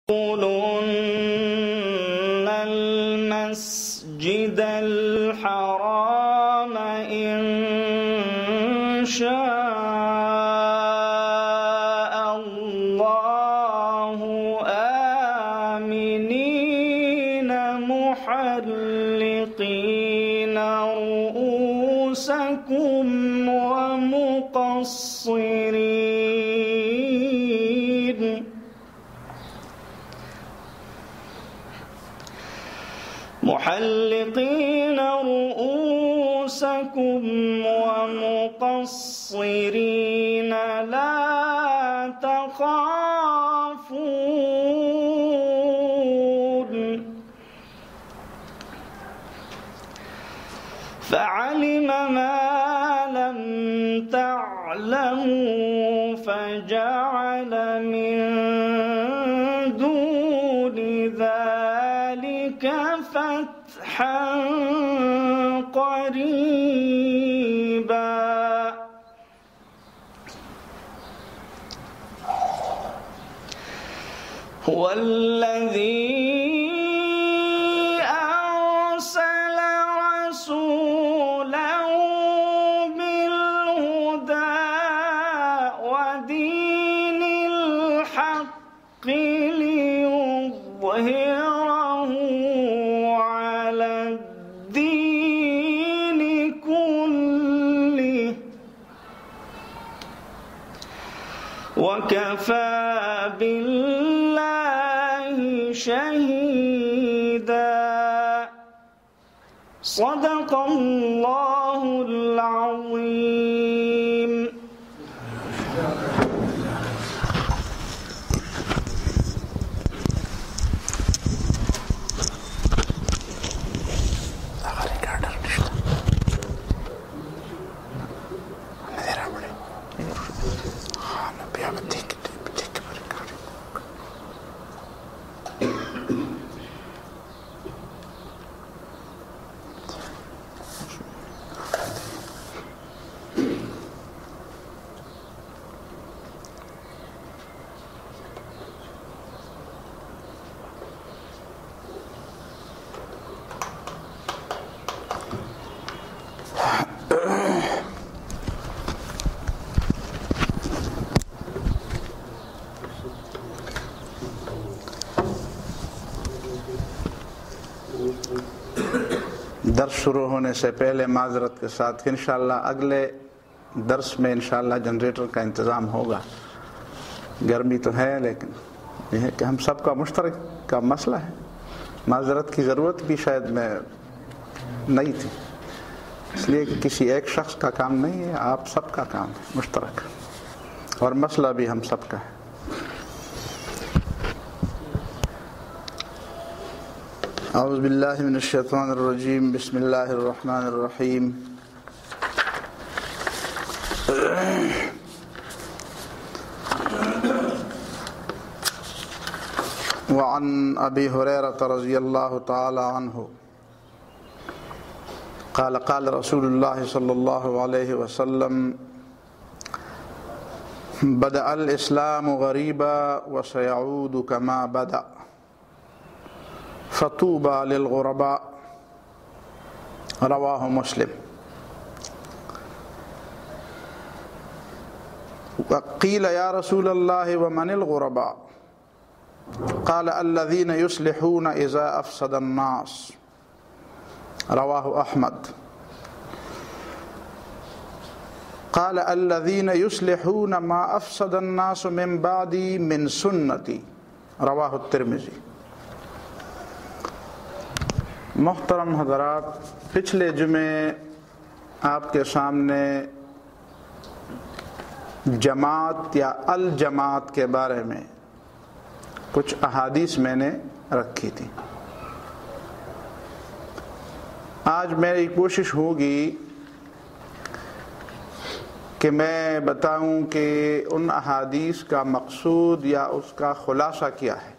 يدخلن المسجد الحرام إن شاء الله آمنين محلقين رؤوسكم ومقصرين لا تخافون فعلم ما لم تعلموا فجعل من دون ذلك فتحا قريبا هو الذي أرسل رسوله بالهدى ودين الحق ليظهره على الدين كله وكفى بالله شهيدا صدق الله العظيم. درس شروع ہونے سے پہلے معذرت کے ساتھ کہ انشاءاللہ اگلے درس میں انشاءاللہ جنریٹر کا انتظام ہوگا. گرمی تو ہے لیکن یہ ہے کہ ہم سب کا مشترک کا مسئلہ ہے. معذرت کی ضرورت بھی شاید میں نہیں تھی، اس لیے کہ کسی ایک شخص کا کام نہیں ہے، آپ سب کا کام ہے مشترک، اور مسئلہ بھی ہم سب کا ہے. اعوذ باللہ من الشیطان الرجیم بسم اللہ الرحمن الرحیم. وعن ابی ہریرہ رضی اللہ تعالی عنہ قال قال رسول اللہ صلی اللہ علیہ وسلم بدأ الاسلام غریبا وسيعود كما بدأ فطوبى للغرباء رواہ مسلم. قیل یا رسول اللہ ومن الغرباء قال الذين يصلحون اذا افسد الناس رواہ احمد. قال الذين يصلحون ما افسد الناس من بعدي من سنتي رواہ الترمذی. محترم حضرات، پچھلے جمعے آپ کے سامنے جماعت یا الجماعت کے بارے میں کچھ احادیث میں نے رکھی تھی. آج میری کوشش ہوگی کہ میں بتاؤں کہ ان احادیث کا مقصود یا اس کا خلاصہ کیا ہے.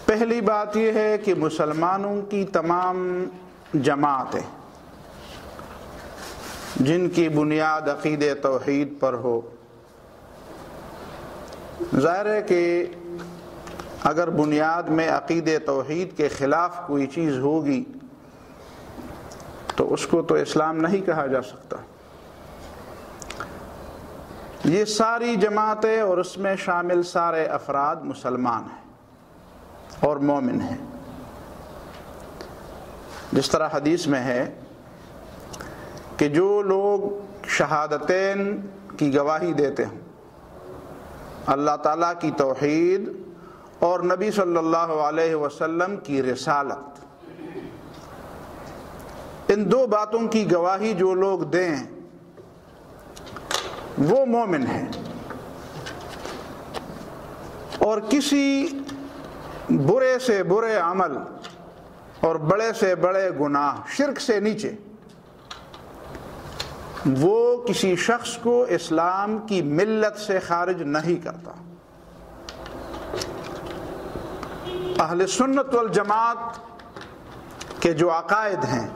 پہلی بات یہ ہے کہ مسلمانوں کی تمام جماعتیں جن کی بنیاد عقیدہ توحید پر ہو، ظاہر ہے کہ اگر بنیاد میں عقیدہ توحید کے خلاف کوئی چیز ہوگی تو اس کو تو اسلام نہیں کہا جا سکتا۔ یہ ساری جماعتیں اور اس میں شامل سارے افراد مسلمان ہیں اور مومن ہیں، جس طرح حدیث میں ہے کہ جو لوگ شہادتین کی گواہی دیتے ہیں، اللہ تعالیٰ کی توحید اور نبی صلی اللہ علیہ وسلم کی رسالت، ان دو باتوں کی گواہی جو لوگ دیں وہ مومن ہیں، اور کسی برے سے برے عمل اور بڑے سے بڑے گناہ، شرک سے نیچے، وہ کسی شخص کو اسلام کی ملت سے خارج نہیں کرتا۔ اہل سنت والجماعت کے جو عقائد ہیں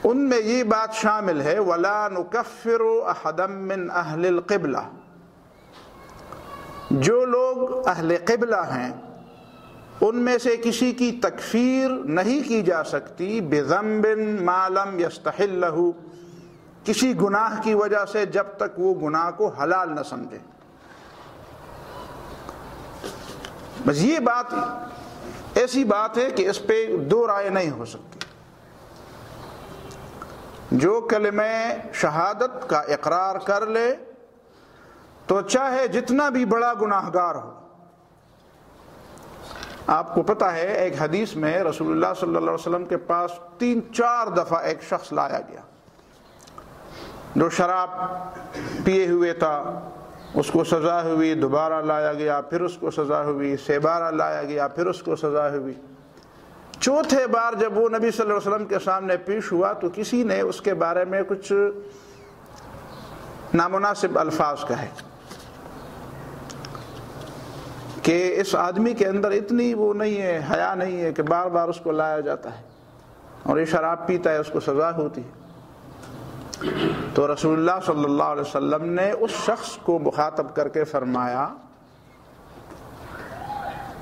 ان میں یہ بات شامل ہے وَلَا نُكَفِّرُ أَحَدًا مِّنْ أَهْلِ الْقِبْلَةِ، جو لوگ اہل قبلہ ہیں ان میں سے کسی کی تکفیر نہیں کی جا سکتی بِذَنْبٍ مَا لَمْ يَسْتَحِلَّهُ، کسی گناہ کی وجہ سے جب تک وہ گناہ کو حلال نہ سمجھے۔ بس یہ بات ایسی بات ہے کہ اس پہ دو رائے نہیں ہو سکتی۔ جو کلمہ شہادت کا اقرار کر لے تو چاہے جتنا بھی بڑا گناہ گار ہو۔ آپ کو پتہ ہے ایک حدیث میں رسول اللہ صلی اللہ علیہ وسلم کے پاس 3-4 دفعہ ایک شخص لایا گیا جو شراب پیے ہوئے تھا، اس کو سزا ہوئی، دوبارہ لایا گیا، پھر اس کو سزا ہوئی، 6 بار لایا گیا، پھر اس کو سزا ہوئی۔ چوتھے بار جب وہ نبی صلی اللہ علیہ وسلم کے سامنے پیش ہوا تو کسی نے اس کے بارے میں کچھ نامناسب الفاظ کہے کہ اس آدمی کے اندر اتنی وہ نہیں ہے، حیا نہیں ہے کہ بار بار اس کو لایا جاتا ہے، اور یہ شراب پیتا ہے، اس کو سزا ہوتی ہے۔ تو رسول اللہ صلی اللہ علیہ وسلم نے اس شخص کو مخاطب کر کے فرمایا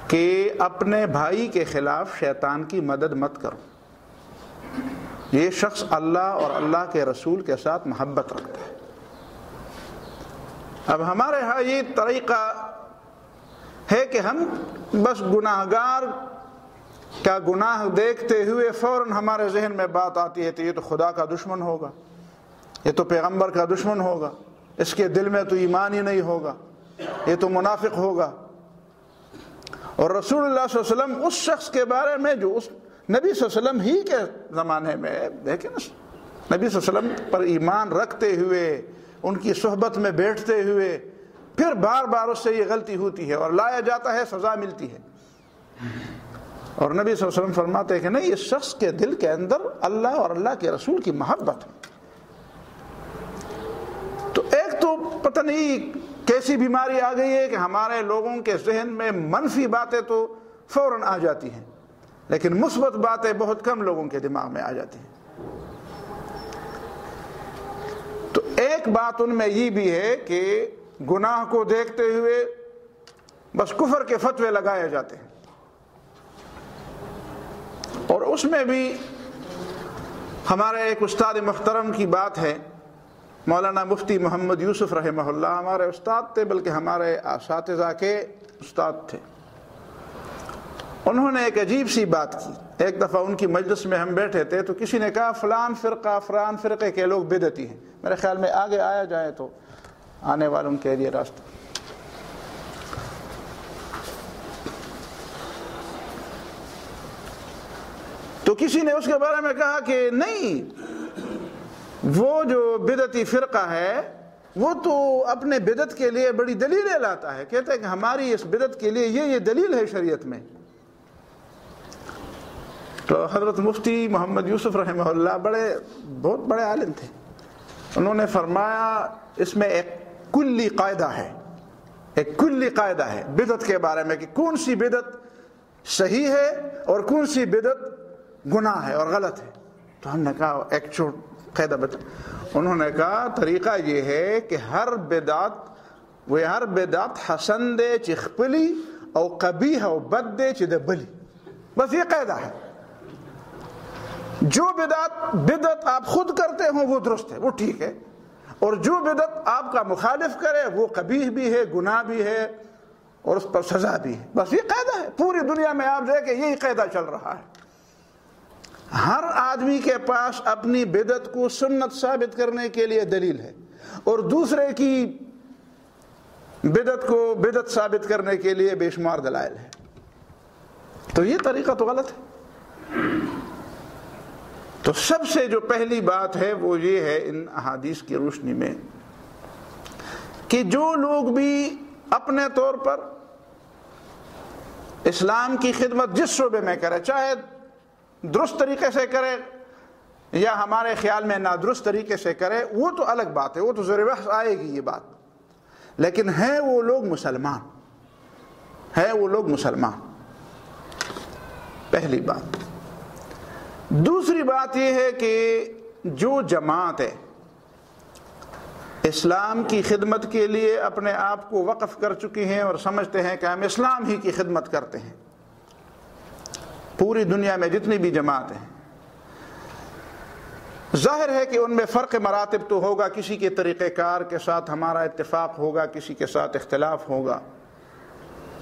کہ اپنے بھائی کے خلاف شیطان کی مدد مت کرو، یہ شخص اللہ اور اللہ کے رسول کے ساتھ محبت رکھتا ہے۔ اب ہمارے ہاں یہ طریقہ ہے کہ ہم بس گناہ گار کا گناہ دیکھتے ہوئے فوراً ہمارے ذہن میں بات آتی ہے کہ یہ تو خدا کا دشمن ہوگا، یہ تو پیغمبر کا دشمن ہوگا، اس کے دل میں تو ایمان ہی نہیں ہوگا، یہ تو منافق ہوگا۔ اور رسول اللہ صلی اللہ علیہ وسلم اس شخص کے بارے میں جو اس نبی صلی اللہ علیہ وسلم ہی کے زمانے میں دیکھیں نا، نبی صلی اللہ علیہ وسلم پر ایمان رکھتے ہوئے، ان کی صحبت میں بیٹھتے ہوئے، پھر بار بار اس سے یہ غلطی ہوتی ہے اور لایا جاتا ہے، سزا ملتی ہے، اور نبی صلی اللہ علیہ وسلم فرماتے ہیں کہ نہیں، اس شخص کے دل کے اندر اللہ اور اللہ کے رسول کی محبت ہے۔ تو ایک تو پتہ نہیں کیسی بیماری آ گئی ہے کہ ہمارے لوگوں کے ذہن میں منفی باتیں تو فوراً آ جاتی ہیں، لیکن مثبت باتیں بہت کم لوگوں کے دماغ میں آ جاتی ہیں۔ تو ایک بات ان میں یہ بھی ہے کہ گناہ کو دیکھتے ہوئے بس کفر کے فتوے لگائے جاتے ہیں، اور اس میں بھی ہمارے ایک استاد محترم کی بات ہے، مولانا مفتی محمد یوسف رحمہ اللہ، ہمارے استاد تھے، بلکہ ہمارے اساتذہ کے استاد تھے۔ انہوں نے ایک عجیب سی بات کی۔ ایک دفعہ ان کی مجلس میں ہم بیٹھے تھے تو کسی نے کہا فلان فرقے کے لوگ بدعتی ہیں۔ میرے خیال میں آگے آیا جائے تو آنے والوں کے لیے راستہ۔ تو کسی نے اس کے بارے میں کہا کہ نہیں، وہ جو بدعتی فرقہ ہے وہ تو اپنے بدعت کے لیے بڑی دلیلیں لاتا ہے، کہتا ہے کہ ہماری اس بدعت کے لیے یہ دلیل ہے شریعت میں۔ تو حضرت مفتی محمد یوسف رحمہ اللہ بہت بڑے عالم تھے، انہوں نے فرمایا اس میں ایک کلی قاعدہ ہے بدعت کے بارے میں کہ کون سی بدعت صحیح ہے اور کون سی بدعت گناہ ہے اور غلط ہے۔ تو ہم نے کہا ایک قاعدہ بتا۔ انہوں نے کہا طریقہ یہ ہے کہ ہر بدعت وی هر بدعت حسن دے چې خپلی او قبیح او بد دے چې د بلی. بس یہ قاعدہ ہے. جو بدعت آپ خود کرتے ہوں وہ درست ہے، وہ ٹھیک ہے، اور جو بدعت آپ کا مخالف کرے وہ قبیح بھی ہے، گناہ بھی ہے، اور اس پر سزا بھی ہے. بس یہ قاعدہ ہے. پوری دنیا میں آپ دیکھیں یہی قاعدہ چل رہا ہے. ہر آدمی کے پاس اپنی بدعت کو سنت ثابت کرنے کے لیے دلیل ہے، اور دوسرے کی بدعت کو بدعت ثابت کرنے کے لیے بے شمار دلائل ہے. تو یہ طریقہ تو غلط ہے. تو سب سے جو پہلی بات ہے وہ یہ ہے ان احادیث کی روشنی میں کہ جو لوگ بھی اپنے طور پر اسلام کی خدمت جس شعبے میں کرے، چاہے درست طریقے سے کرے یا ہمارے خیال میں نادرست طریقے سے کرے، وہ تو الگ بات ہے، وہ تو ذریعہ بحث آئے گی یہ بات. لیکن ہیں وہ لوگ مسلمان، ہیں وہ لوگ مسلمان، پہلی بات. دوسری بات یہ ہے کہ جو جماعت ہے اسلام کی خدمت کے لیے اپنے آپ کو وقف کر چکی ہیں اور سمجھتے ہیں کہ ہم اسلام ہی کی خدمت کرتے ہیں، پوری دنیا میں جتنی بھی جماعتیں ہیں، ظاہر ہے کہ ان میں فرق مراتب تو ہوگا، کسی کے طریقہ کار کے ساتھ ہمارا اتفاق ہوگا، کسی کے ساتھ اختلاف ہوگا.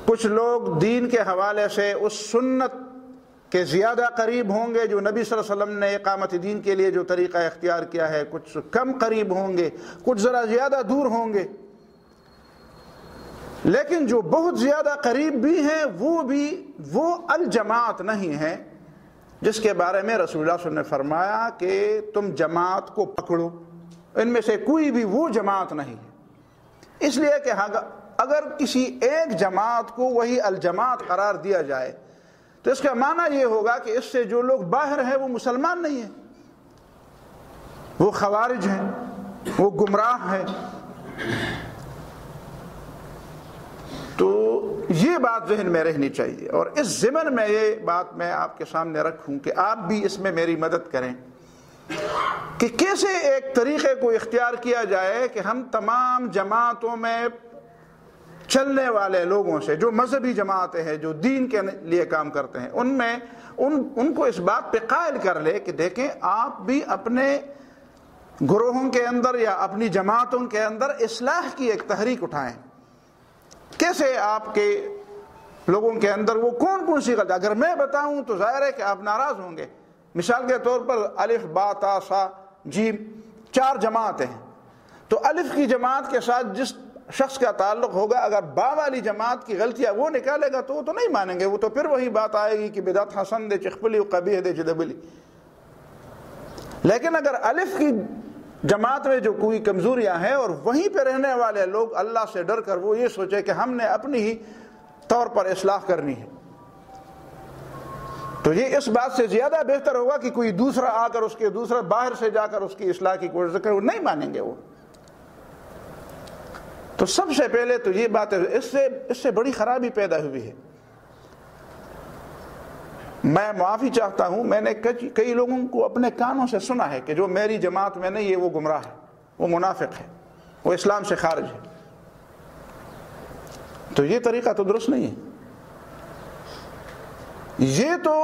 کچھ لوگ دین کے حوالے سے اس سنت کے زیادہ قریب ہوں گے جو نبی صلی اللہ علیہ وسلم نے اقامت دین کے لیے جو طریقہ اختیار کیا ہے، کچھ کم قریب ہوں گے، کچھ ذرا زیادہ دور ہوں گے. لیکن جو بہت زیادہ قریب بھی ہیں وہ الجماعت نہیں ہیں جس کے بارے میں رسول اللہ صلی اللہ علیہ وسلم نے فرمایا کہ تم جماعت کو پکڑو. ان میں سے کوئی بھی وہ جماعت نہیں ہے. اس لیے کہ اگر کسی ایک جماعت کو وہی الجماعت قرار دیا جائے تو اس کا معنی یہ ہوگا کہ اس سے جو لوگ باہر ہیں وہ مسلمان نہیں ہیں، وہ خوارج ہیں، وہ گمراہ ہیں. تو یہ بات ذہن میں رہنی چاہیے، اور اس ضمن میں یہ بات میں آپ کے سامنے رکھوں کہ آپ بھی اس میں میری مدد کریں کہ کیسے ایک طریقے کو اختیار کیا جائے کہ ہم تمام جماعتوں میں چلنے والے لوگوں سے، جو مذہبی جماعتیں ہیں، جو دین کے لیے کام کرتے ہیں، ان میں ان کو اس بات پہ قائل کر لے کہ دیکھیں آپ بھی اپنے گروہوں کے اندر یا اپنی جماعتوں کے اندر اصلاح کی ایک تحریک اٹھائیں. کیسے آپ کے لوگوں کے اندر وہ کون سی غلط، اگر میں بتاؤں تو ظاہر ہے کہ آپ ناراض ہوں گے. مثال کے طور پر الف با تا سا جیم 4 جماعتیں ہیں، تو الف کی جماعت کے ساتھ جس شخص کا تعلق ہوگا، اگر با والی جماعت کی غلطیاں وہ نکالے گا تو وہ تو نہیں مانیں گے، وہ تو پھر وہی بات آئے گی کہ بدعت حسن دے چخپلی و قبیح دے جدبلی. لیکن اگر الف کی جماعت میں جو کوئی کمزوریاں ہیں اور وہیں پہ رہنے والے لوگ اللہ سے ڈر کر وہ یہ سوچے کہ ہم نے اپنی ہی طور پر اصلاح کرنی ہے، تو یہ اس بات سے زیادہ بہتر ہوگا کہ کوئی دوسرا آ کر اس کے دوسرا باہر سے جا کر اس کی اصلاح کی کوشش کرے. وہ نہیں مانیں گے وہ. تو سب سے پہلے تو یہ بات ہے، اس سے بڑی خرابی پیدا ہوئی ہے. میں معافی چاہتا ہوں، میں نے کئی لوگوں کو اپنے کانوں سے سنا ہے کہ جو میری جماعت میں نہیں ہے وہ گمراہ ہے، وہ منافق ہے، وہ اسلام سے خارج ہے. تو یہ طریقہ تو درست نہیں ہے. یہ تو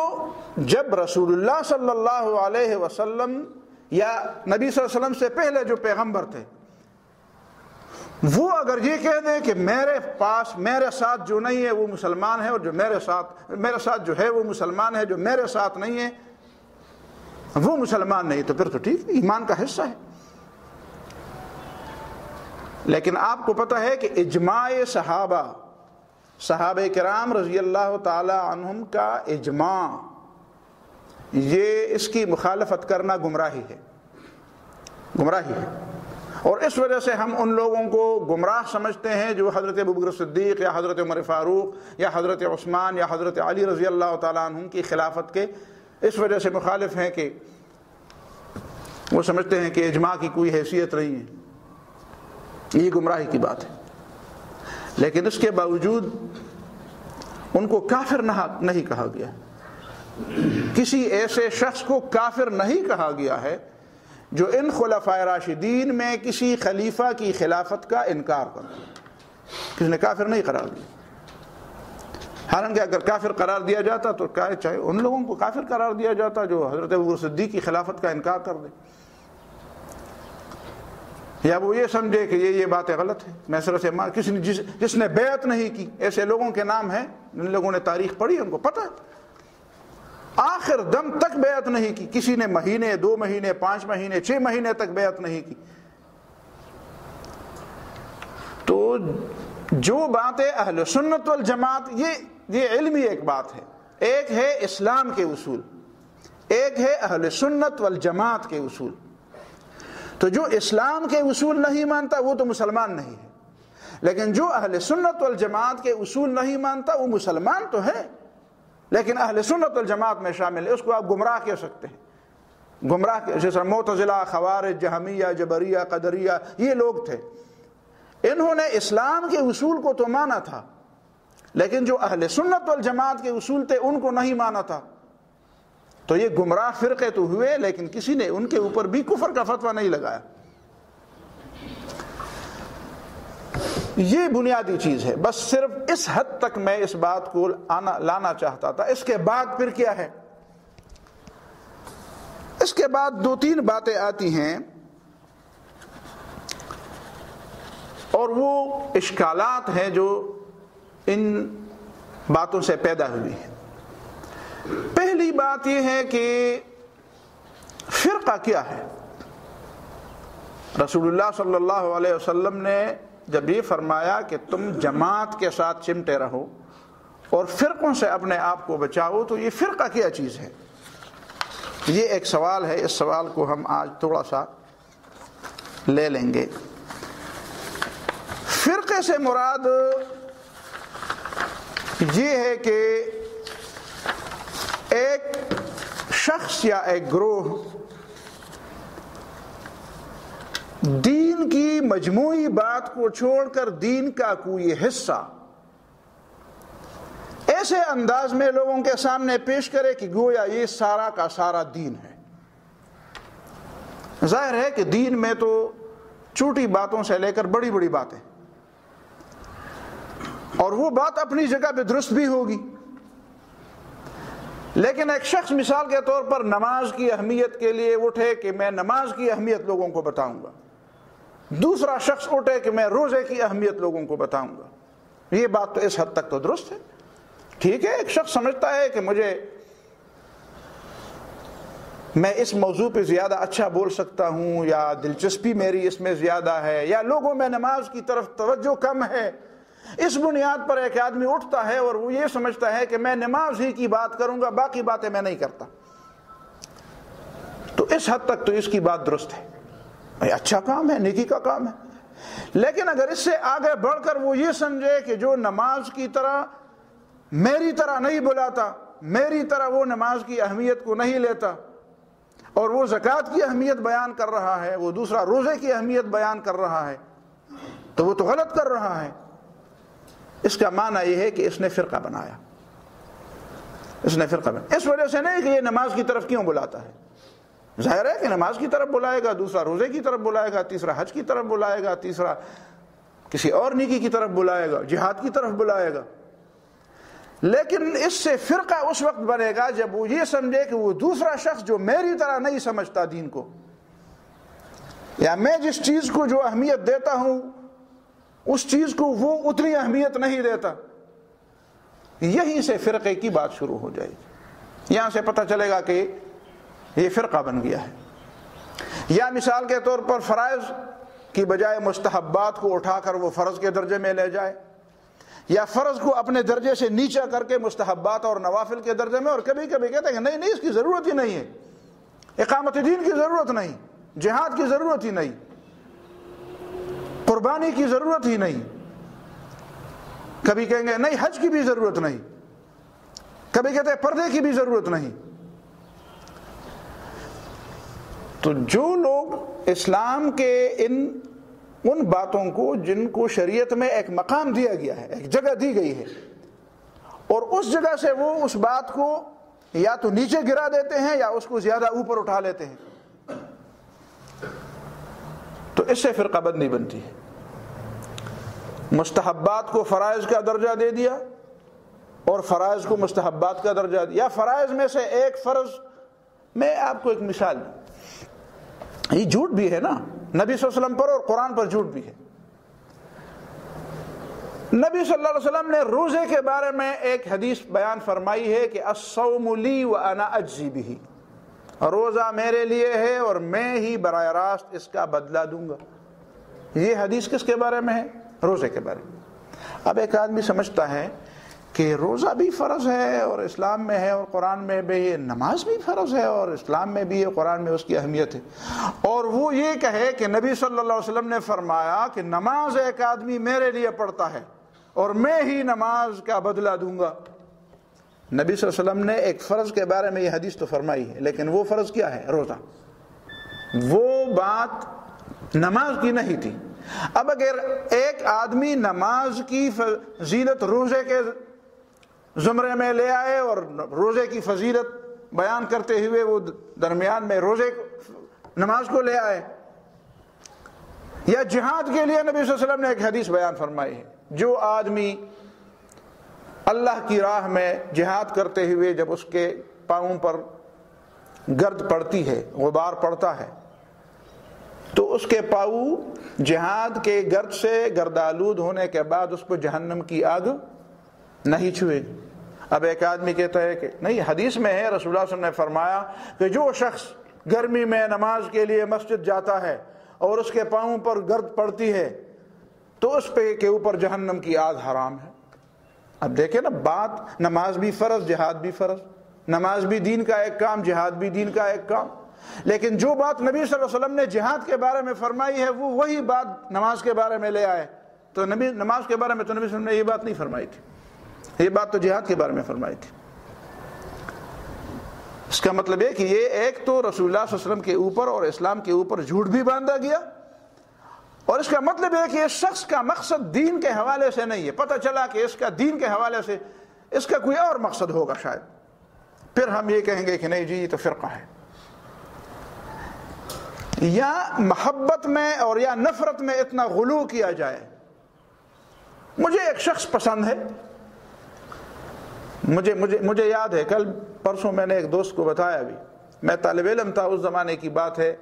جب رسول اللہ صلی اللہ علیہ وسلم یا نبی صلی اللہ علیہ وسلم سے پہلے جو پیغمبر تھے وہ اگر یہ کہہ دیں کہ میرے ساتھ جو نہیں ہے وہ مسلمان ہے، اور جو میرے ساتھ جو ہے وہ مسلمان ہے، جو میرے ساتھ نہیں ہے وہ مسلمان نہیں، تو پھر تو ٹھیک، ایمان کا حصہ ہے. لیکن آپ کو پتہ ہے کہ اجماع صحابہ کرام رضی اللہ تعالی عنہم کا اجماع، یہ اس کی مخالفت کرنا گمراہی ہے. اور اس وجہ سے ہم ان لوگوں کو گمراہ سمجھتے ہیں جو حضرت ابوبکر صدیق یا حضرت عمر فاروق یا حضرت عثمان یا حضرت علی رضی اللہ تعالیٰ عنہم کی خلافت کے اس وجہ سے مخالف ہیں کہ وہ سمجھتے ہیں کہ اجماع کی کوئی حیثیت نہیں ہے. یہ گمراہی کی بات ہے. لیکن اس کے باوجود ان کو کافر نہیں کہا گیا. کسی ایسے شخص کو کافر نہیں کہا گیا ہے جو ان خلفائے راشدین میں کسی خلیفہ کی خلافت کا انکار کرتا ہے. کسی نے کافر نہیں قرار دیا. حالانکہ اگر کافر قرار دیا جاتا تو چاہے ان لوگوں کو کافر قرار دیا جاتا جو حضرت ابوبکر صدیق کی خلافت کا انکار کر دے, یا وہ یہ سمجھے کہ یہ باتیں غلط ہیں. میں سر سے کسی نے جس نے بیعت نہیں کی, ایسے لوگوں کے نام ہیں جن لوگوں نے تاریخ پڑھی ان کو پتہ ہے آخر دم تک بیعت نہیں کی. کسی نے مہینے, 2 مہینے, 5 مہینے, 6 مہینے تک بیعت نہیں کی. تو جو باتیں اہل سنت والجماعت, یہ علمی ایک بات ہے. ایک ہے اسلام کے اصول, ایک ہے اہل سنت والجماعت کے اصول. تو جو اسلام کے اصول نہیں مانتا وہ تو مسلمان نہیں ہے, لیکن جو اہل سنت والجماعت کے اصول نہیں مانتا وہ مسلمان تو ہے لیکن اہل سنت والجماعت میں شامل ہے. اس کو آپ گمراہ کہہ سکتے ہیں. گمراہ جیسے معتزلہ, خوارج, جہمیہ, جبریہ, قدریہ, یہ لوگ تھے. انہوں نے اسلام کے اصول کو تو مانا تھا لیکن جو اہل سنت والجماعت کے اصول تھے ان کو نہیں مانا تھا. تو یہ گمراہ فرقے تو ہوئے لیکن کسی نے ان کے اوپر بھی کفر کا فتویٰ نہیں لگایا. یہ بنیادی چیز ہے. بس صرف اس حد تک میں اس بات کو لانا چاہتا تھا. اس کے بعد پھر کیا ہے؟ اس کے بعد 2-3 باتیں آتی ہیں اور وہ اشکالات ہیں جو ان باتوں سے پیدا ہوئی ہیں. پہلی بات یہ ہے کہ فرقہ کیا ہے؟ رسول اللہ صلی اللہ علیہ وسلم نے جب یہ فرمایا کہ تم جماعت کے ساتھ چمٹے رہو اور فرقوں سے اپنے آپ کو بچاؤ, تو یہ فرقہ کیا چیز ہے؟ یہ ایک سوال ہے. اس سوال کو ہم آج تھوڑا سا لے لیں گے. فرقے سے مراد یہ ہے کہ ایک شخص یا ایک گروہ دین کی مجموعی بات کو چھوڑ کر دین کا کوئی حصہ ایسے انداز میں لوگوں کے سامنے پیش کرے کہ گویا یہ سارا کا سارا دین ہے. ظاہر ہے کہ دین میں تو چھوٹی باتوں سے لے کر بڑی بڑی باتیں, اور وہ بات اپنی جگہ پہ درست بھی ہوگی. لیکن ایک شخص مثال کے طور پر نماز کی اہمیت کے لیے اٹھے کہ میں نماز کی اہمیت لوگوں کو بتاؤں گا, دوسرا شخص اٹھے کہ میں روزے کی اہمیت لوگوں کو بتاؤں گا. یہ بات تو اس حد تک تو درست ہے. ٹھیک ہے, ایک شخص سمجھتا ہے کہ میں اس موضوع پہ زیادہ اچھا بول سکتا ہوں, یا دلچسپی میری اس میں زیادہ ہے, یا لوگوں میں نماز کی طرف توجہ کم ہے. اس بنیاد پر ایک آدمی اٹھتا ہے اور وہ یہ سمجھتا ہے کہ میں نماز ہی کی بات کروں گا, باقی باتیں میں نہیں کرتا. تو اس حد تک تو اس کی بات درست ہے, اچھا کام ہے, نیکی کا کام ہے. لیکن اگر اس سے آگے بڑھ کر وہ یہ سمجھے کہ جو نماز کی طرح میری طرح نہیں بلاتا, میری طرح وہ نماز کی اہمیت کو نہیں لیتا, اور وہ زکوٰۃ کی اہمیت بیان کر رہا ہے, وہ دوسرا روزے کی اہمیت بیان کر رہا ہے, تو وہ تو غلط کر رہا ہے. اس کا معنی یہ ہے کہ اس نے فرقہ بنایا. اس وجہ سے نہیں کہ یہ نماز کی طرف کیوں بلاتا ہے. ظاہر ہے کہ نماز کی طرف بلائے گا, دوسرا روزے کی طرف بلائے گا, تیسرا حج کی طرف بلائے گا, تیسرا کسی اور نیکی کی طرف بلائے گا, جہاد کی طرف بلائے گا. لیکن اس سے فرقہ اس وقت بنے گا جب وہ یہ سمجھے کہ وہ دوسرا شخص جو میری طرح نہیں سمجھتا دین کو, یا میں جس چیز کو جو اہمیت دیتا ہوں اس چیز کو وہ اتنی اہمیت نہیں دیتا. یہیں سے فرقے کی بات شروع ہو جائے گی. یہاں سے پتہ چلے گا کہ یہ فرقہ بن گیا ہے. یا مثال کے طور پر فرائض کی بجائے مستحبات کو اٹھا کر وہ فرض کے درجے میں لے جائے, یا فرض کو اپنے درجے سے نیچا کر کے مستحبات اور نوافل کے درجے میں, اور کبھی کبھی کہتے ہیں کہ نہیں اس کی ضرورت ہی نہیں ہے, اقامت دین کی ضرورت نہیں, جہاد کی ضرورت ہی نہیں, قربانی کی ضرورت ہی نہیں. کبھی کہیں گے نہیں حج کی بھی ضرورت نہیں, کبھی کہتے ہیں پردے کی بھی ضرورت نہیں. تو جو لوگ اسلام کے ان باتوں کو جن کو شریعت میں ایک مقام دیا گیا ہے, ایک جگہ دی گئی ہے, اور اس جگہ سے وہ اس بات کو یا تو نیچے گرا دیتے ہیں یا اس کو زیادہ اوپر اٹھا لیتے ہیں, تو اس سے فرقہ بندی بنتی ہے. مستحبات کو فرائض کا درجہ دے دیا اور فرائض کو مستحبات کا درجہ دیا، یا فرائض میں سے ایک فرض. میں آپ کو ایک مثال دوں، یہ جھوٹ بھی ہے نا، نبی صلی اللہ علیہ وسلم پر اور قرآن پر جھوٹ بھی ہے. نبی صلی اللہ علیہ وسلم نے روزے کے بارے میں ایک حدیث بیان فرمائی ہے کہ الصوم لی وانا اجزی بہ، روزہ میرے لیے ہے اور میں ہی براہ راست اس کا بدلہ دوں گا. یہ حدیث کس کے بارے میں ہے؟ روزے کے بارے میں. اب ایک آدمی سمجھتا ہے کہ روزہ بھی فرض ہے اور اسلام میں ہے اور قرآن میں بھی، نماز بھی فرض ہے اور اسلام میں بھی ہے، قرآن میں اس کی اہمیت ہے، اور وہ یہ کہے کہ نبی صلی اللہ علیہ وسلم نے فرمایا کہ نماز ایک آدمی میرے لیے پڑھتا ہے اور میں ہی نماز کا بدلہ دوں گا. نبی صلی اللہ علیہ وسلم نے ایک فرض کے بارے میں یہ حدیث تو فرمائی ہے، لیکن وہ فرض کیا ہے؟ روزہ. وہ بات نماز کی نہیں تھی. اب اگر ایک آدمی نماز کی فضیلت روزے کے زمرے میں لے آئے اور روزے کی فضیلت بیان کرتے ہوئے وہ درمیان میں روزے نماز کو لے آئے، یا جہاد کے لیے نبی صلی اللہ علیہ وسلم نے ایک حدیث بیان فرمائی ہے، جو آدمی اللہ کی راہ میں جہاد کرتے ہوئے جب اس کے پاؤں پر گرد پڑتی ہے، غبار پڑتا ہے، تو اس کے پاؤں جہاد کے گرد سے گردآلود ہونے کے بعد اس کو جہنم کی آگ نہیں چھوئے گی. اب ایک آدمی کہتا ہے کہ نہیں، حدیث میں ہے، رسول اللہ صلی اللہ علیہ وسلم نے فرمایا کہ جو شخص گرمی میں نماز کے لیے مسجد جاتا ہے اور اس کے پاؤں پر گرد پڑتی ہے تو اس پہ کے اوپر جہنم کی آگ حرام ہے. اب دیکھیں نا، بات نماز بھی فرض، جہاد بھی فرض، نماز بھی دین کا ایک کام، جہاد بھی دین کا ایک کام. لیکن جو بات نبی صلی اللہ علیہ وسلم نے جہاد کے بارے میں فرمائی ہے وہ وہی بات نماز کے بارے میں لے آئے. تو نماز کے بارے میں تو نبی صلی اللہ علیہ وسلم نے یہ بات نہیں فرمائی تھی، یہ بات تو جہاد کے بارے میں فرمائی تھی. اس کا مطلب ہے کہ یہ ایک تو رسول اللہ صلی اللہ علیہ وسلم کے اوپر اور اسلام کے اوپر جھوٹ بھی باندھا گیا، اور اس کا مطلب ہے کہ اس شخص کا مقصد دین کے حوالے سے نہیں ہے. پتہ چلا کہ اس کا دین کے حوالے سے اس کا کوئی اور مقصد ہوگا شاید، پھر ہم یہ کہیں گے کہ نہیں جی یہ تو فرقہ ہے. یا محبت میں اور یا نفرت میں اتنا غلو کیا جائے. مجھے ایک شخص پسند ہے، مجھے یاد ہے کل پرسوں میں نے ایک دوست کو بتایا بھی، میں طالب علم تھا اس زمانے کی بات ہے،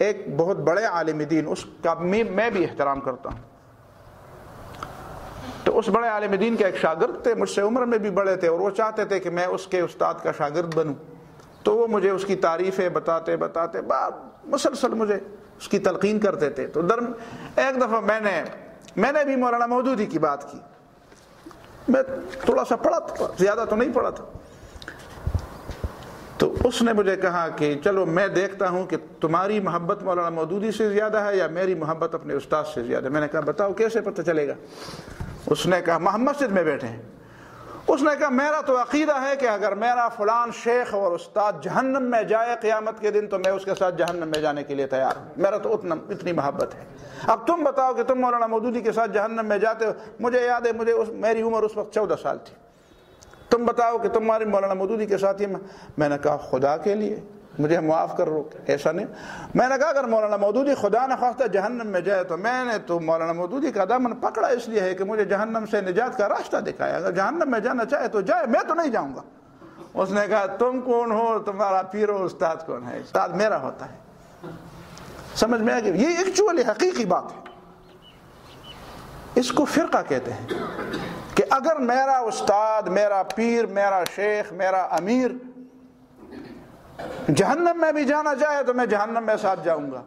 ایک بہت بڑے عالم دین، اس کا میں بھی احترام کرتا ہوں. تو اس بڑے عالم دین کے ایک شاگرد تھے، مجھ سے عمر میں بھی بڑے تھے، اور وہ چاہتے تھے کہ میں اس کے استاد کا شاگرد بنوں. تو وہ مجھے اس کی تعریفیں بتاتے مسلسل مجھے اس کی تلقین کرتے تھے. تو ایک دفعہ میں نے بھی مولانا مودودی کی بات کی. میں تھوڑا سا پڑھا تھا، زیادہ تو نہیں پڑھا تھا. تو اس نے مجھے کہا کہ چلو میں دیکھتا ہوں کہ تمہاری محبت مولانا مودودی سے زیادہ ہے یا میری محبت اپنے استاد سے زیادہ. میں نے کہا بتاؤ کیسے پتہ چلے گا؟ اس نے کہا ہم مسجد میں بیٹھے ہیں. اس نے کہا میرا تو عقیدہ ہے کہ اگر میرا فلان شیخ اور استاد جہنم میں جائے قیامت کے دن تو میں اس کے ساتھ جہنم میں جانے کے لیے تیار ہوں. میرا تو اتنی محبت ہے. اب تم بتاؤ کہ تم مولانا مودودی کے ساتھ جہنم میں جاتے ہو. مجھے یاد ہے میری عمر اس وقت 14 سال تھی. تم بتاؤ کہ تمہاری مولانا مودودی کے ساتھ ہی. میں نے کہا خدا کے لیے مجھے معاف کر رو، ایسا نہیں. میں نے کہا اگر مولانا مودودی خدا نخواستہ جہنم میں جائے تو میں نے تو مولانا مودودی کا دامن پکڑا اس لیے ہے کہ مجھے جہنم سے نجات کا راستہ دکھایا. اگر جہنم میں جانا چاہے تو جائے، میں تو نہیں جاؤں گا. اس نے کہا تم کون ہو، تمہارا پیر و استاد کون ہے؟ استاد میرا ہوتا ہے. سمجھ میں آ گیا؟ یہ ایکچولی حقیقی بات ہے. اس کو فرقہ کہتے ہیں کہ اگر میرا استاد، میرا پیر، میرا شیخ، میرا امیر جہنم میں بھی جانا چاہے تو میں جہنم میں ساتھ جاؤں گا.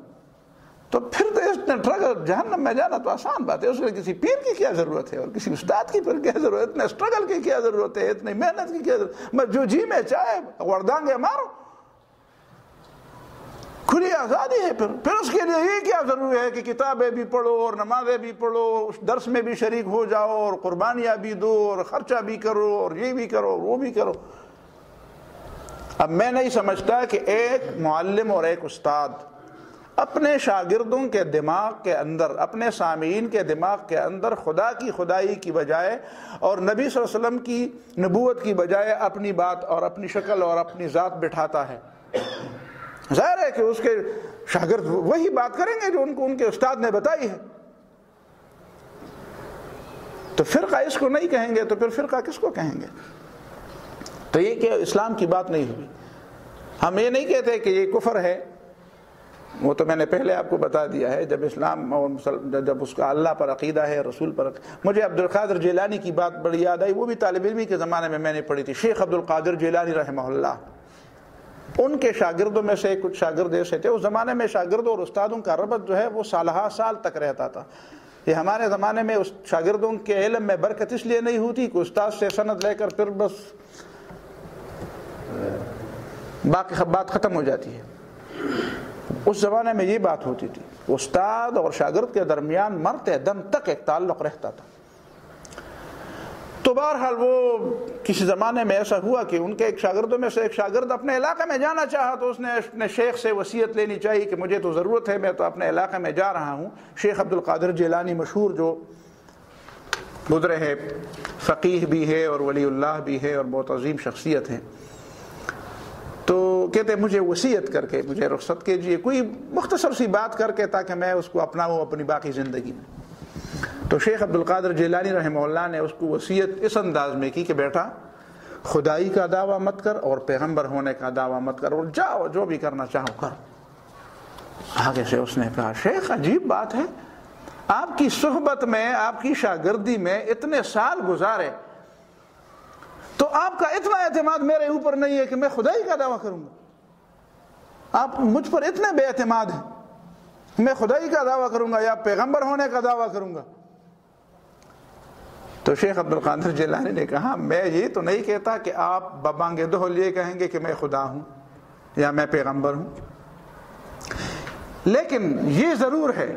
تو پھر تو اس جہنم میں جانا تو آسان بات ہے. اس میں کسی پیر کی کیا ضرورت ہے اور کسی استاد کی پھر کیا ضرورت ہے؟ اتنے اسٹرگل کی کیا ضرورت ہے؟ اتنی محنت کی کیا ضرورت ہے؟ جو جی میں چاہے وردانگے مارو، کھلی آزادی ہے. پھر اس کے لیے یہ کیا ضروری ہے کہ کتابیں بھی پڑھو اور نمازیں بھی پڑھو، درس میں بھی شریک ہو جاؤ اور قربانیاں بھی دو اور خرچہ بھی کرو اور یہ بھی کرو وہ بھی کرو. اب میں نہیں سمجھتا کہ ایک معلم اور ایک استاد اپنے شاگردوں کے دماغ کے اندر، اپنے سامعین کے دماغ کے اندر خدا کی خدائی کی بجائے اور نبی صلی اللہ علیہ وسلم کی نبوت کی بجائے اپنی بات اور اپنی شکل اور اپنی ذات بٹھاتا ہے. ظاہر ہے کہ اس کے شاگرد وہی بات کریں گے جو ان کو ان کے استاد نے بتائی ہے. تو فرقہ اس کو نہیں کہیں گے تو پھر فرقہ کس کو کہیں گے؟ تو یہ کہ اسلام کی بات نہیں ہوئی. ہم یہ نہیں کہتے کہ یہ کفر ہے، وہ تو میں نے پہلے آپ کو بتا دیا ہے. جب اسلام اور جب اس کا اللہ پر عقیدہ ہے، رسول پر مجھے عبد القادر جیلانی کی بات بڑی یاد آئی، وہ بھی طالب علمی کے زمانے میں نے پڑھی تھی. شیخ عبد القادر جیلانی رحمہ اللہ، ان کے شاگردوں میں سے کچھ شاگرد ایسے تھے. اس زمانے میں شاگردوں اور استادوں کا ربط جو ہے وہ سالہ سال تک رہتا تھا. یہ ہمارے زمانے میں اس شاگردوں کے علم میں برکت اس لیے نہیں ہوتی کہ استاد سے سند لے کر پھر بس باقی بات ختم ہو جاتی ہے. اس زمانے میں یہ بات ہوتی تھی، استاد اور شاگرد کے درمیان مرتے دم تک ایک تعلق رہتا تھا. تو بہرحال وہ کسی زمانے میں ایسا ہوا کہ ان کے ایک شاگردوں میں سے ایک شاگرد اپنے علاقے میں جانا چاہا، تو اس نے اپنے شیخ سے وصیت لینی چاہیے کہ مجھے تو ضرورت ہے، میں تو اپنے علاقے میں جا رہا ہوں. شیخ عبد القادر جیلانی مشہور جو گزرے ہیں، فقیہ بھی ہے اور ولی اللہ بھی ہے اور بہت عظیم شخصیت ہے. تو کہتے مجھے وصیت کر کے مجھے رخصت کیجیے، کوئی مختصر سی بات کر کے، تاکہ میں اس کو اپناؤں اپنی باقی زندگی میں. تو شیخ عبد القادر جیلانی رحمہ اللہ نے اس کو وصیت اس انداز میں کی کہ بیٹا خدائی کا دعویٰ مت کر اور پیغمبر ہونے کا دعویٰ مت کر، اور جاؤ جو بھی کرنا چاہو کر. آگے سے اس نے کہا شیخ عجیب بات ہے، آپ کی صحبت میں، آپ کی شاگردی میں اتنے سال گزارے تو آپ کا اتنا اعتماد میرے اوپر نہیں ہے کہ میں خدائی کا دعویٰ کروں گا. آپ مجھ پر اتنے بے اعتماد ہیں، میں خدائی کا دعویٰ کروں گا یا پیغمبر ہونے کا دعویٰ کروں گا. تو شیخ عبد القادر جیلانی نے کہا میں یہ تو نہیں کہتا کہ آپ ببانگ دہل یہ کہیں گے کہ میں خدا ہوں یا میں پیغمبر ہوں، لیکن یہ ضرور ہے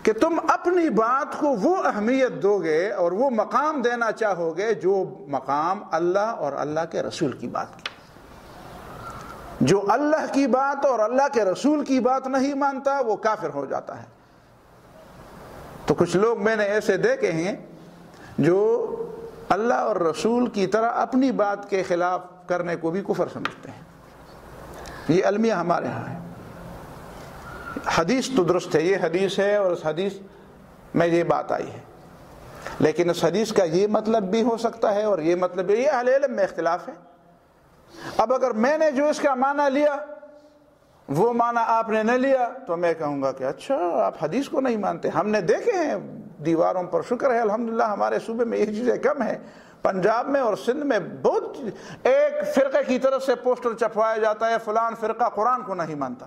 کہ تم اپنی بات کو وہ اہمیت دو گے اور وہ مقام دینا چاہو گے جو مقام اللہ اور اللہ کے رسول کی بات کی. جو اللہ کی بات اور اللہ کے رسول کی بات نہیں مانتا وہ کافر ہو جاتا ہے. تو کچھ لوگ میں نے ایسے دیکھے ہیں جو اللہ اور رسول کی طرح اپنی بات کے خلاف کرنے کو بھی کفر سمجھتے ہیں. یہ المیہ ہمارے ہاں ہے. حدیث تو درست ہے، یہ حدیث ہے اور اس حدیث میں یہ بات آئی ہے، لیکن اس حدیث کا یہ مطلب بھی ہو سکتا ہے اور یہ مطلب بھی، یہ اہل علم میں اختلاف ہے. اب اگر میں نے جو اس کا معنی لیا وہ معنی آپ نے نہ لیا تو میں کہوں گا کہ اچھا آپ حدیث کو نہیں مانتے. ہم نے دیکھے ہیں دیواروں پر، شکر ہے الحمدللہ ہمارے صوبے میں یہ چیزیں کم ہیں. پنجاب میں اور سندھ میں بہت ایک فرقے کی طرف سے پوسٹر چھپوایا جاتا ہے فلان فرقہ قرآن کو نہیں مانتا،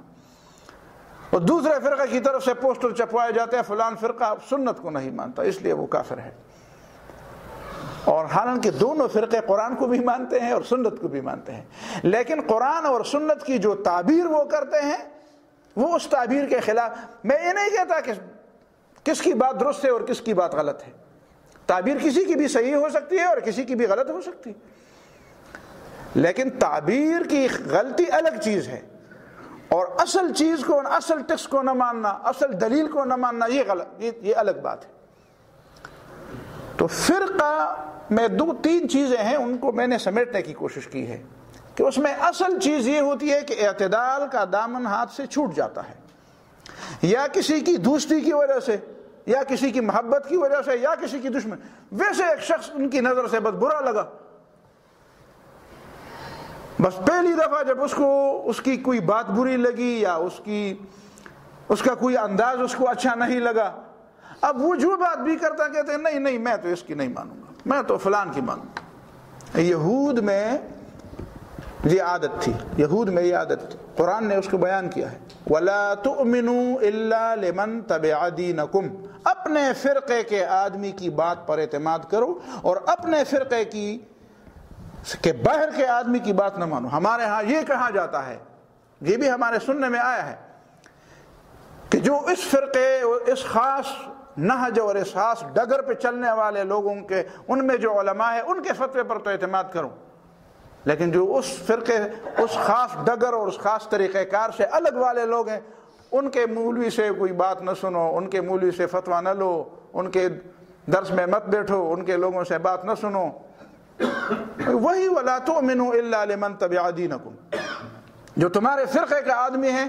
اور دوسرے فرقے کی طرف سے پوسٹر چھپوایا جاتا ہے فلان فرقہ سنت کو نہیں مانتا، اس لیے وہ کافر ہے. اور حالانکہ دونوں فرقے قرآن کو بھی مانتے ہیں اور سنت کو بھی مانتے ہیں، لیکن قرآن اور سنت کی جو تعبیر وہ کرتے ہیں وہ اس تعبیر کے خلاف. میں یہ نہیں کہتا کہ کس کی بات درست ہے اور کس کی بات غلط ہے. تعبیر کسی کی بھی صحیح ہو سکتی ہے اور کسی کی بھی غلط ہو سکتی ہے، لیکن تعبیر کی غلطی الگ چیز ہے اور اصل چیز کو، اصل ٹیکسٹ کو نہ ماننا، اصل دلیل کو نہ ماننا، یہ غلط، یہ الگ بات ہے. تو فرقہ میں دو تین چیزیں ہیں، ان کو میں نے سمیٹنے کی کوشش کی ہے کہ اس میں اصل چیز یہ ہوتی ہے کہ اعتدال کا دامن ہاتھ سے چھوٹ جاتا ہے، یا کسی کی دوستی کی وجہ سے، یا کسی کی محبت کی وجہ سے، یا کسی کی دشمن. ویسے ایک شخص ان کی نظر سے بس برا لگا، بس پہلی دفعہ جب اس کو اس کی کوئی بات بری لگی یا اس کا کوئی انداز اس کو اچھا نہیں لگا، اب وہ جو بات بھی کرتا کہتے ہیں نہیں نہیں میں تو اس کی نہیں مانوں گا، میں تو فلان کی مانوں گا. یہود میں یہ عادت تھی، یہود میں یہ عادت تھی. قرآن نے اس کو بیان کیا ہے وَلَا تُؤْمِنُوا إِلَّا لِمَنْ تَبِعَ دِينَكُمْ. اپنے فرقے کے آدمی کی بات پر اعتماد کرو اور اپنے فرقے کے باہر کے آدمی کی بات نہ مانو. ہمارے ہاں یہ کہا جاتا ہے، یہ بھی ہمارے سننے میں آیا ہے کہ جو اس فرقے، اس خاص نہج اور اس خاص ڈگر پہ چلنے والے لوگوں کے، ان میں جو علماء ہیں ان کے فتوے پر تو اعتماد کرو، لیکن جو اس فرقے، اس خاص ڈگر اور اس خاص طریقہ کار سے الگ والے لوگ ہیں، ان کے مولوی سے کوئی بات نہ سنو، ان کے مولوی سے فتویٰ نہ لو، ان کے درس میں مت بیٹھو، ان کے لوگوں سے بات نہ سنو. وہی وَلَا تُؤْمِنُوا إِلَّا لِمَنْ تَبِعَ دِينَكُمْ. جو تمہارے فرقے کا آدمی ہے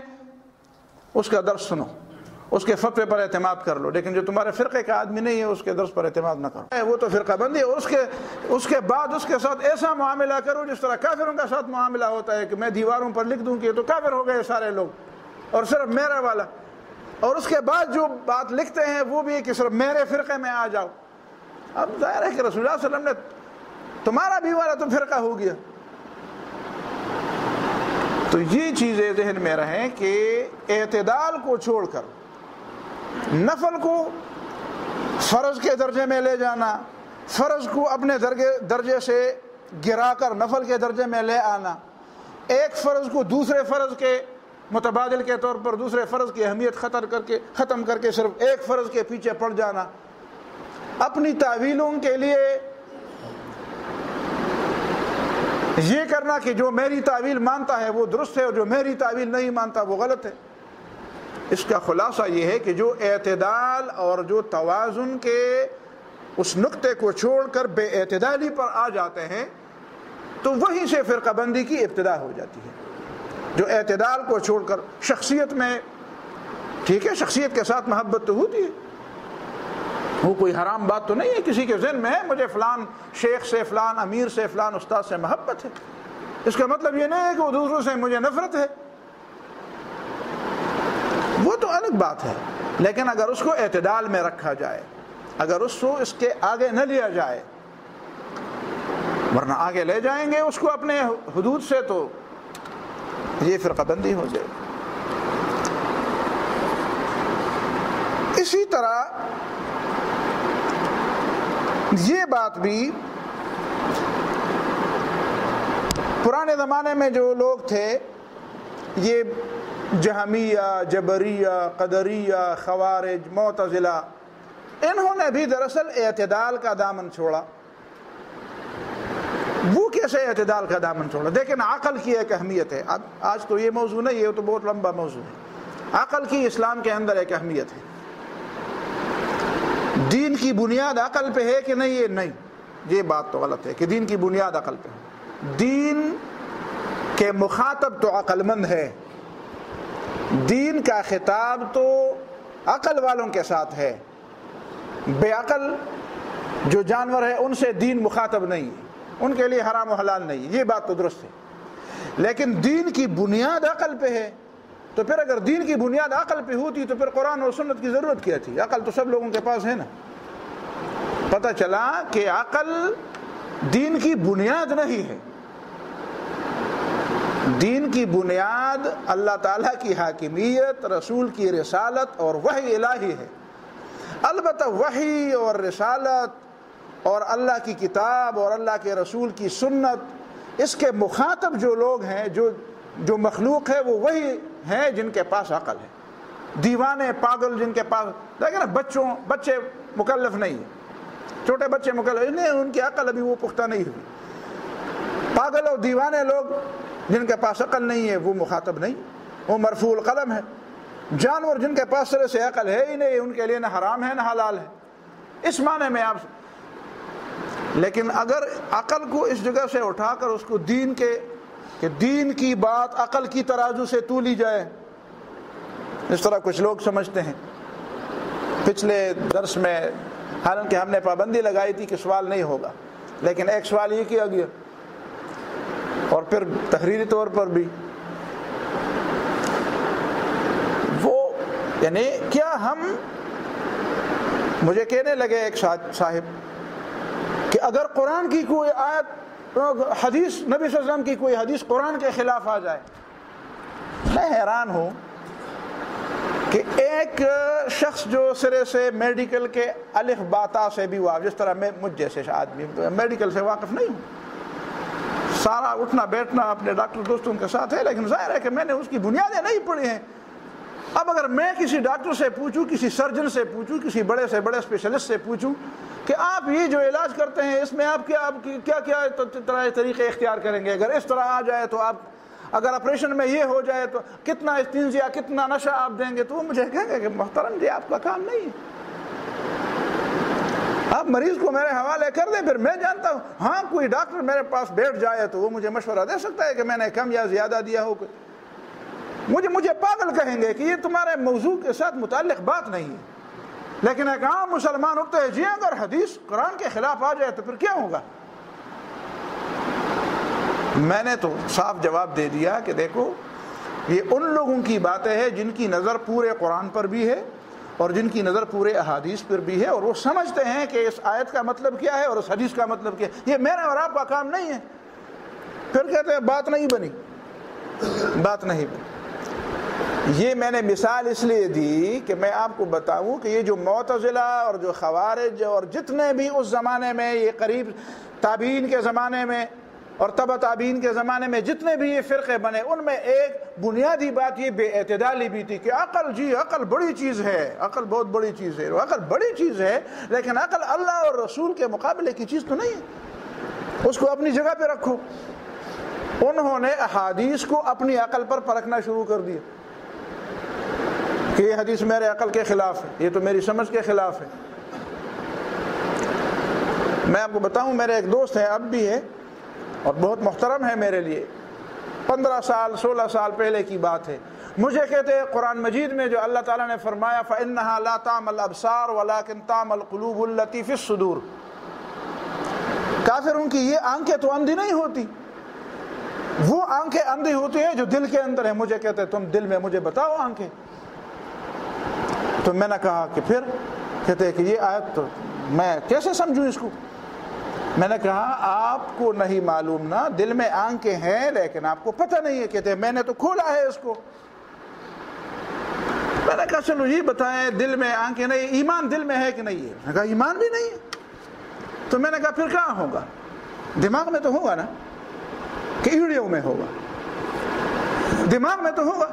اس کا درس سنو، اس کے فتوے پر اعتماد کر لو، لیکن جو تمہارے فرقے کا آدمی نہیں ہے اس کے درس پر اعتماد نہ کرو، وہ تو فرقہ بندی ہے۔ اور اس کے بعد اس کے ساتھ ایسا معاملہ کرو جس طرح کافروں کا ساتھ معاملہ ہوتا ہے کہ میں دیواروں پر لکھ دوں کہ یہ تو کافر ہو گئے سارے لوگ اور صرف میرا والا، اور اس کے بعد جو بات لکھتے ہیں وہ بھی ہے کہ صرف میرے فرقے میں آ جاؤ۔ اب ظاہر ہے کہ رسول اللہ صلی اللہ علیہ وسلم نے تمہارا بھی والا تو فرقہ ہو گیا۔ تو یہ چیزیں ذہن میں رہیں کہ اعتدال کو چھوڑ کر نفل کو فرض کے درجے میں لے جانا، فرض کو اپنے درجے سے گرا کر نفل کے درجے میں لے آنا، ایک فرض کو دوسرے فرض کے متبادل کے طور پر دوسرے فرض کی اہمیت ختم کر کے صرف ایک فرض کے پیچھے پڑ جانا، اپنی تعویلوں کے لیے یہ کرنا کہ جو میری تعویل مانتا ہے وہ درست ہے اور جو میری تعویل نہیں مانتا وہ غلط ہے۔ اس کا خلاصہ یہ ہے کہ جو اعتدال اور جو توازن کے اس نقطے کو چھوڑ کر بے اعتدالی پر آ جاتے ہیں تو وہیں سے فرقہ بندی کی ابتدا ہو جاتی ہے۔ جو اعتدال کو چھوڑ کر شخصیت میں، ٹھیک ہے شخصیت کے ساتھ محبت تو ہوتی ہے، وہ کوئی حرام بات تو نہیں ہے، کسی کے ذہن میں ہے مجھے فلان شیخ سے، فلان امیر سے، فلان استاد سے محبت ہے، اس کا مطلب یہ نہیں ہے کہ وہ دوسروں سے مجھے نفرت ہے، وہ تو الگ بات ہے۔ لیکن اگر اس کو اعتدال میں رکھا جائے، اگر اس کو اس کے آگے نہ لیا جائے، ورنہ آگے لے جائیں گے اس کو اپنے حدود سے تو یہ فرقہ بندی ہو جائے۔ اسی طرح یہ بات بھی پرانے زمانے میں جو لوگ تھے، یہ جہمیہ، جبریہ، قدریہ، خوارج، معتزلہ، انہوں نے بھی دراصل اعتدال کا دامن چھوڑا۔ وہ کیسے اعتدال کا دامن چھوڑا؟ دیکھیں عقل کی ایک اہمیت ہے، آج تو یہ موضوع نہیں، یہ تو بہت لمبا موضوع ہے۔ عقل کی اسلام کے اندر ایک اہمیت ہے۔ دین کی بنیاد عقل پہ ہے کہ نہیں؟ یہ نہیں، یہ بات تو غلط ہے کہ دین کی بنیاد عقل پہ ہے۔ دین کے مخاطب تو عقل مند ہے، دین کا خطاب تو عقل والوں کے ساتھ ہے، بے عقل جو جانور ہے ان سے دین مخاطب نہیں ہے، ان کے لیے حرام و حلال نہیں، یہ بات تو درست ہے۔ لیکن دین کی بنیاد عقل پہ ہے، تو پھر اگر دین کی بنیاد عقل پہ ہوتی تو پھر قرآن اور سنت کی ضرورت کیا تھی؟ عقل تو سب لوگوں کے پاس ہے نا۔ پتہ چلا کہ عقل دین کی بنیاد نہیں ہے، دین کی بنیاد اللہ تعالیٰ کی حاکمیت، رسول کی رسالت اور وحی الہی ہے۔ البتہ وحی اور رسالت اور اللہ کی کتاب اور اللہ کے رسول کی سنت، اس کے مخاطب جو لوگ ہیں، جو مخلوق ہے، وہ وہی ہیں جن کے پاس عقل ہے۔ دیوانے پاگل جن کے پاس، دیکھیں نا بچے مکلف نہیں ہیں، چھوٹے بچے مکلف نہیں، ان کی عقل ابھی وہ پختہ نہیں ہوئی۔ پاگل اور دیوانے لوگ جن کے پاس عقل نہیں ہے وہ مخاطب نہیں، وہ مرفوع القلم ہے۔ جانور جن کے پاس سرے سے عقل ہے ہی نہیں، ان کے لیے نہ حرام ہے نہ حلال ہے، اس معنی میں آپ۔ لیکن اگر عقل کو اس جگہ سے اٹھا کر اس کو دین کی بات عقل کی ترازو سے تولی جائے، اس طرح کچھ لوگ سمجھتے ہیں۔ پچھلے درس میں حالانکہ ہم نے پابندی لگائی تھی کہ سوال نہیں ہوگا، لیکن ایک سوال یہ کیا گیا اور پھر تحریری طور پر بھی، وہ یعنی کیا ہم، مجھے کہنے لگے ایک صاحب کہ اگر قرآن کی کوئی آیت، حدیث، نبی صلی اللہ علیہ وسلم کی کوئی حدیث قرآن کے خلاف آ جائے، میں حیران ہوں کہ ایک شخص جو سرے سے میڈیکل کے الف باتا سے بھی واقف، جس طرح میں مجھ جیسے آدمی میڈیکل سے واقف نہیں ہوں، سارا اٹھنا بیٹھنا اپنے ڈاکٹر دوستوں کے ساتھ ہے، لیکن ظاہر ہے کہ میں نے اس کی بنیادیں نہیں پڑھی ہیں۔ اب اگر میں کسی ڈاکٹر سے پوچھوں، کسی سرجن سے پوچھوں، کسی بڑے سے بڑے اسپیشلسٹ سے پوچھوں کہ آپ یہ جو علاج کرتے ہیں اس میں آپ کیا طریقے اختیار کریں گے، اگر اس طرح آ جائے تو آپ، اگر آپریشن میں یہ ہو جائے تو کتنا استنزیا، کتنا نشہ آپ دیں گے، تو وہ مجھے کہیں گے کہ محترم جی آپ کا کام نہیں ہے، آپ مریض کو میرے حوالے کر دیں، پھر میں جانتا ہوں۔ ہاں کوئی ڈاکٹر میرے پاس بیٹھ جائے تو وہ مجھے مشورہ دے سکتا ہے کہ میں نے کم یا زیادہ دیا ہو، مجھے پاگل کہیں گے کہ یہ تمہارے موضوع کے ساتھ متعلق بات نہیں ہے. لیکن ایک عام مسلمان اٹھتا ہے جی اگر حدیث قرآن کے خلاف آ جائے تو پھر کیا ہوگا؟ میں نے تو صاف جواب دے دیا کہ دیکھو یہ ان لوگوں کی باتیں ہیں جن کی نظر پورے قرآن پر بھی ہے اور جن کی نظر پورے احادیث پر بھی ہے، اور وہ سمجھتے ہیں کہ اس آیت کا مطلب کیا ہے اور اس حدیث کا مطلب کیا ہے. یہ میرا اور آپ کا کام نہیں ہے. پھر کہتے ہیں بات نہیں بنی. یہ میں نے مثال اس لیے دی کہ میں آپ کو بتاؤں کہ یہ جو معتزلہ اور جو خوارج اور جتنے بھی اس زمانے میں، یہ قریب تابعین کے زمانے میں اور تبع تابعین کے زمانے میں جتنے بھی یہ فرقے بنے، ان میں ایک بنیادی بات یہ بے اعتدالی بھی تھی کہ عقل بڑی چیز ہے، عقل بہت بڑی چیز ہے، عقل بڑی چیز ہے، لیکن عقل اللہ اور رسول کے مقابلے کی چیز تو نہیں ہے، اس کو اپنی جگہ پہ رکھو. انہوں نے احادیث کو اپنی عقل پر پرکھنا شروع کر دیا کہ یہ حدیث میرے عقل کے خلاف ہے، یہ تو میری سمجھ کے خلاف ہے. میں آپ کو بتاؤں، میرے ایک دوست ہے، اب بھی ہے اور بہت محترم ہے میرے لیے، 15 سال 16 سال پہلے کی بات ہے. مجھے کہتے ہیں قرآن مجید میں جو اللہ تعالیٰ نے فرمایا فَإِنَّهَا لَا تَعْمَى الْأَبْصَارُ وَلَكِنْ تَعْمَى الْقُلُوبُ الَّتِي فِي الصُّدُورِ. کافروں کی یہ آنکھیں تو اندھی نہیں ہوتی، وہ آنکھیں اندھی ہوتی ہیں جو دل کے اندر ہے. مجھے کہتے ہیں تم دل میں مجھے بتاؤ آنکھیں. تو میں نے کہا کہ پھر کہتے ہیں کہ یہ آیت تو میں کیسے سمجھوں اس کو؟ میں نے کہا آپ کو نہیں معلوم نا، دل میں آنکھیں ہیں لیکن آپ کو پتہ نہیں ہے. کہتے ہیں میں نے تو کھولا ہے اس کو. میں نے کہا چلو یہ بتائیں دل میں آنکھیں نہیں، ایمان دل میں ہے کہ نہیں ہے؟ میں نے کہا ایمان بھی نہیں ہے. تو میں نے کہا پھر کہاں ہوگا؟ دماغ میں تو ہوگا نا، کہ ایڑیوں میں ہوگا؟ دماغ میں تو ہوگا.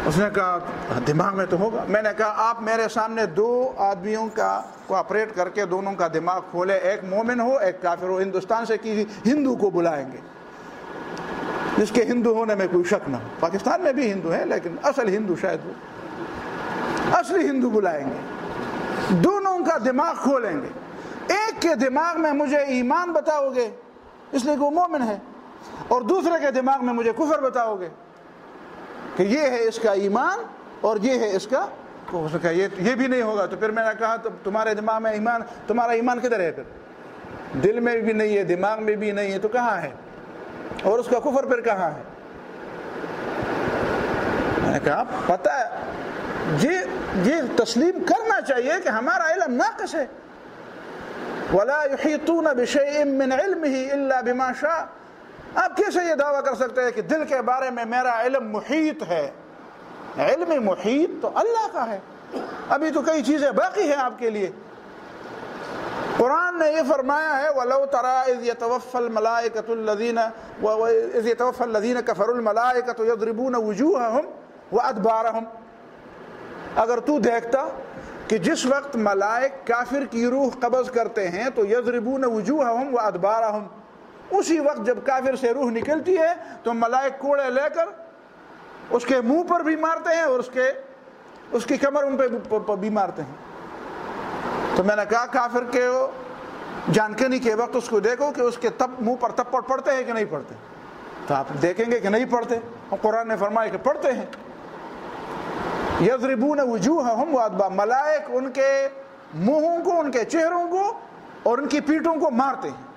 اس نے کہا دماغ میں تو ہوگا. میں نے کہا آپ میرے سامنے 2 آدمیوں کا کوآپریٹ کر کے دونوں کا دماغ کھولے، ایک مومن ہو ایک کافر ہو. ہندوستان سے کسی ہندو کو بلائیں گے جس کے ہندو ہونے میں کوئی شک نہ ہو. پاکستان میں بھی ہندو ہے لیکن اصل ہندو شاید ہو، اصلی ہندو بلائیں گے، دونوں کا دماغ کھولیں گے. ایک کے دماغ میں مجھے ایمان بتاؤ گے اس لیے کہ وہ مومن ہے، اور دوسرے کے دماغ میں مجھے کفر بتاؤ گے کہ یہ ہے اس کا ایمان اور یہ ہے اس کا. اس نے کہا یہ بھی نہیں ہوگا. تو پھر میں نے کہا تمہارے دماغ میں ایمان، تمہارا ایمان کدھر ہے؟ پھر دل میں بھی نہیں ہے، دماغ میں بھی نہیں ہے، تو کہاں ہے؟ اور اس کا کفر پھر کہاں ہے؟ میں نے کہا پتہ ہے یہ تسلیم کرنا چاہیے کہ ہمارا علم ناقص ہے. وَلَا يُحِيطُونَ بِشَيْءٍ مِّنْ عِلْمِهِ إِلَّا بِمَا شَاءَ. آپ کیسے یہ دعویٰ کر سکتے ہیں کہ دل کے بارے میں میرا علم محیط ہے؟ علم محیط تو اللہ کا ہے. ابھی تو کئی چیزیں باقی ہیں آپ کے لیے. قرآن نے یہ فرمایا ہے وَلَوْ تَرَىٰ إِذْ يَتَوَفَّى الَّذِينَ كَفَرُوا الْمَلَائِكَةُ يَضْرِبُونَ وُجُوهَهُمْ وَأَدْبَارَهُمْ. اگر تو دیکھتا کہ جس وقت ملائک کافر کی روح قبض کرتے ہیں تو یضربون وجوہہم وادبارہم، اسی وقت جب کافر سے روح نکلتی ہے تو ملائک کوڑے لے کر اس کے منہ پر بھی مارتے ہیں اور اس کی کمر ان پہ بھی مارتے ہیں. تو میں نے کہا کافر کے جانکنی کے وقت اس کو دیکھو کہ اس کے منہ پر تپڑ پڑتے ہیں کہ نہیں پڑتے. تو آپ دیکھیں گے کہ نہیں پڑتے، اور قرآن نے فرمایا کہ پڑھتے ہیں. یضربون وجوہہم وادبار، ملائک ان کے منہوں کو، ان کے چہروں کو اور ان کی پیٹھوں کو مارتے ہیں.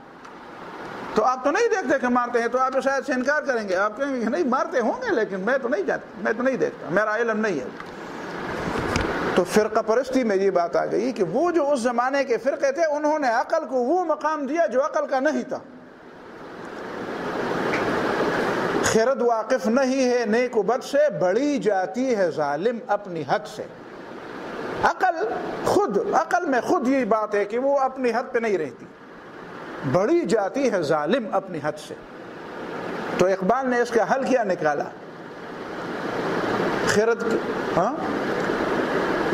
تو آپ تو نہیں دیکھتے کہ مارتے ہیں، تو آپ شاید سے انکار کریں گے، آپ کہیں گے کہ نہیں مارتے ہوں گے لیکن میں تو نہیں دیکھتا، میرا علم نہیں ہے. تو فرقہ پرستی میں یہ بات آ گئی کہ وہ جو اس زمانے کے فرقے تھے انہوں نے عقل کو وہ مقام دیا جو عقل کا نہیں تھا. خرد واقف نہیں ہے نیک و بد سے، بڑی جاتی ہے ظالم اپنی حد سے. عقل میں خود یہ بات ہے کہ وہ اپنی حد پہ نہیں رہتی، بڑی جاتی ہے ظالم اپنی حد سے. تو اقبال نے اس کا حل کیا نکالا؟